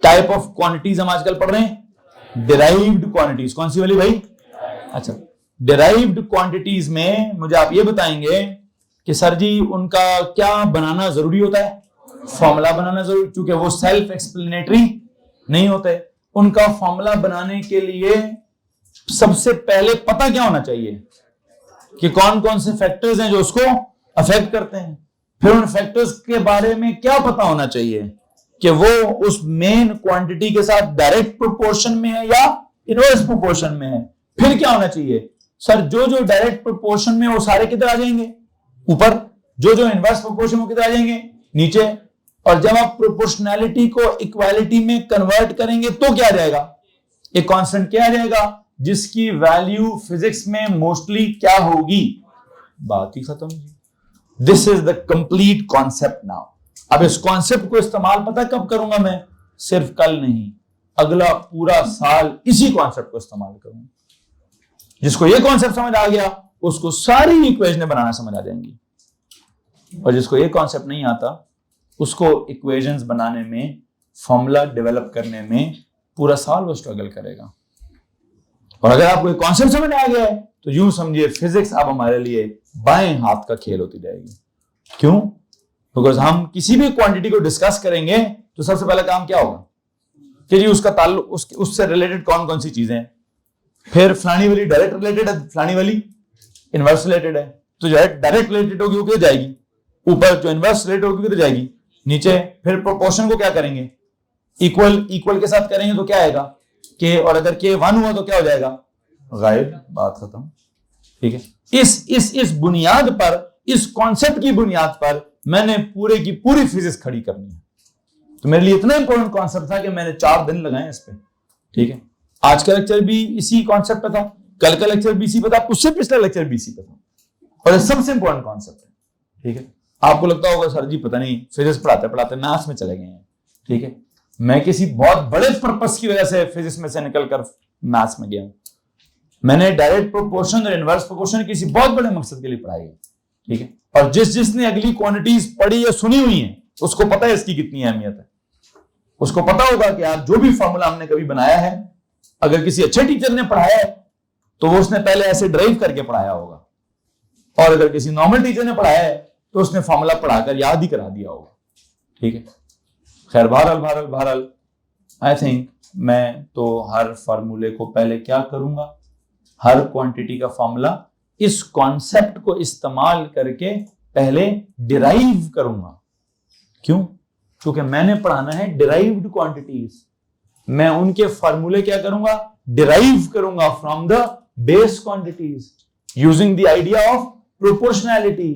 Speaker 1: टाइप ऑफ क्वांटिटीज हम आजकल पढ़ रहे हैं, डिराइव्ड क्वांटिटीज। कौन सी वाली भाई, अच्छा डिराइव्ड क्वांटिटीज में मुझे आप ये बताएंगे कि सर जी उनका क्या बनाना जरूरी होता है, फॉर्मूला बनाना जरूरी, क्योंकि वो सेल्फ एक्सप्लेनेटरी नहीं होते। उनका फॉर्मूला बनाने के लिए सबसे पहले पता क्या होना चाहिए कि कौन कौन से फैक्टर्स हैं जो उसको अफेक्ट करते हैं। फिर उन फैक्टर्स के बारे में क्या पता होना चाहिए कि वो उस मेन क्वांटिटी के साथ डायरेक्ट प्रोपोर्शन में है या इनवर्स प्रोपोर्शन में है। फिर क्या होना चाहिए सर, जो जो डायरेक्ट प्रोपोर्शन में वो सारे किधर आ जाएंगे ऊपर, जो जो इनवर्स प्रोपोर्शन वो किधर आ जाएंगे नीचे। और जब आप प्रोपोर्शनैलिटी को इक्वालिटी में कन्वर्ट करेंगे तो क्या आ जाएगा, एक कांस्टेंट क्या आ जाएगा जिसकी वैल्यू फिजिक्स में मोस्टली क्या होगी, बात ही खत्म। This is the complete concept now. अब इस कॉन्सेप्ट को इस्तेमाल पता कब करूंगा मैं, सिर्फ कल नहीं, अगला पूरा साल इसी कॉन्सेप्ट को इस्तेमाल करूंगा। जिसको ये कॉन्सेप्ट समझ आ गया उसको सारी इक्वेशनें बनाना समझ आ जाएंगी, और जिसको ये कॉन्सेप्ट नहीं आता उसको इक्वेशंस बनाने में, फॉर्मूला डेवलप करने में पूरा साल वो स्ट्रगल करेगा। और अगर आपको कॉन्सेप्ट समझ आ गया है तो यूं समझिए फिजिक्स अब हमारे लिए बाएं हाथ का खेल होती जाएगी। क्यों, बिकॉज हम किसी भी क्वांटिटी को डिस्कस करेंगे तो सबसे पहला काम क्या होगा कि जी उसका ताल्लुक उससे रिलेटेड कौन कौन सी चीजें हैं। फिर फलानी वाली डायरेक्ट रिलेटेड है, फलानी वाली इनवर्स रिलेटेड है, तो जो डायरेक्ट रिलेटेड होगी वो किधर जाएगी ऊपर, जो इनवर्स रिलेटेड होगी किधर जाएगी नीचे। फिर प्रोपोर्शन को क्या करेंगे, इक्वल के साथ करेंगे तो क्या आएगा के, और अगर के 1 हुआ तो क्या हो जाएगा गायब, बात खत्म। ठीक है, इस बुनियाद पर, इस कॉन्सेप्ट की बुनियाद पर मैंने पूरे की पूरी फिजिक्स खड़ी करनी है। तो मेरे लिए इतना इंपॉर्टेंट कॉन्सेप्ट था कि मैंने 4 दिन लगाए इस पे। ठीक है, आज का लेक्चर भी इसी कॉन्सेप्ट पे था, कल का लेक्चर भी इसी पे था, उससे पिछला लेक्चर भी इसी पे था, और सबसे इंपॉर्टेंट कॉन्सेप्ट है। ठीक है, आपको लगता होगा सर जी पता नहीं फिजिक्स पढ़ाते पढ़ाते मैथ्स में चले गए हैं। ठीक है, मैं किसी बहुत बड़े पर्पस की वजह से फिजिक्स में से निकलकर मैथ्स में गया हूं। मैंने डायरेक्ट प्रोपोर्शन और इनवर्स प्रोपोर्शन किसी बहुत बड़े मकसद के लिए पढ़ाई है। ठीक है, और जिसने अगली क्वांटिटीज पढ़ी या सुनी हुई है उसको पता है इसकी कितनी अहमियत है। उसको पता होगा कि यार जो भी फॉर्मूला हमने कभी बनाया है, अगर किसी अच्छे टीचर ने पढ़ाया है तो वो उसने पहले ऐसे ड्राइव करके पढ़ाया होगा, और अगर किसी नॉर्मल टीचर ने पढ़ाया है तो उसने फॉर्मूला पढ़ाकर याद ही करा दिया होगा। ठीक है, खैर बहरहाल आई थिंक मैं तो हर फॉर्मूले को पहले क्या करूंगा, हर क्वांटिटी का फॉर्मूला इस कॉन्सेप्ट को इस्तेमाल करके पहले डिराइव करूंगा। क्यों, क्योंकि मैंने पढ़ाना है डिराइव्ड क्वांटिटीज। मैं उनके फॉर्मूले क्या करूंगा, डिराइव करूंगा from the base quantities using the idea of proportionality,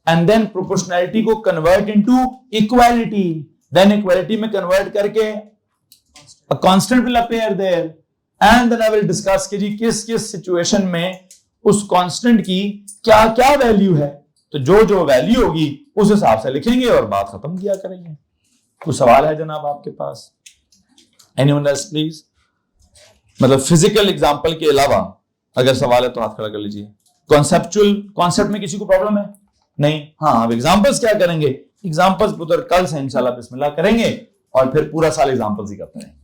Speaker 1: and then proportionality को convert into equality, then equality में कन्वर्ट करके a constant will appear there, and then I will discuss कि जी किस किस सिचुएशन में उस कांस्टेंट की क्या क्या वैल्यू है। तो जो जो वैल्यू होगी उस हिसाब से लिखेंगे और बात खत्म किया करेंगे। कुछ सवाल है जनाब आपके पास, एनीवन एल्स प्लीज। मतलब फिजिकल एग्जांपल के अलावा अगर सवाल है तो हाथ खड़ा कर लीजिए। कॉन्सेप्चुअल कॉन्सेप्ट में किसी को प्रॉब्लम है? नहीं। हाँ, अब एग्जांपल्स क्या करेंगे? एग्जांपल्स पुत्र कल से इंशाल्लाह बिस्मिल्लाह करेंगे और फिर पूरा साल एग्जांपल्स ही करते रहेंगे।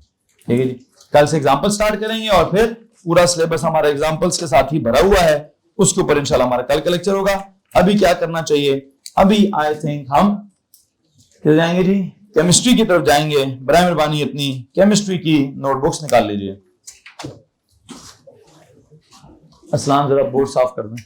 Speaker 1: ठीक है जी, कल से एग्जांपल स्टार्ट करेंगे और फिर पूरा सिलेबस हमारा एग्जांपल्स के साथ ही भरा हुआ है, उसके ऊपर इंशाल्लाह हमारा कल का लेक्चर होगा। अभी क्या करना चाहिए? अभी आई थिंक हम क्या जाएंगे जी, केमिस्ट्री की तरफ जाएंगे। बराए मेहरबानी अपनी केमिस्ट्री की नोटबुक्स निकाल लीजिए। असलाम, जरा बोर्ड साफ कर दें।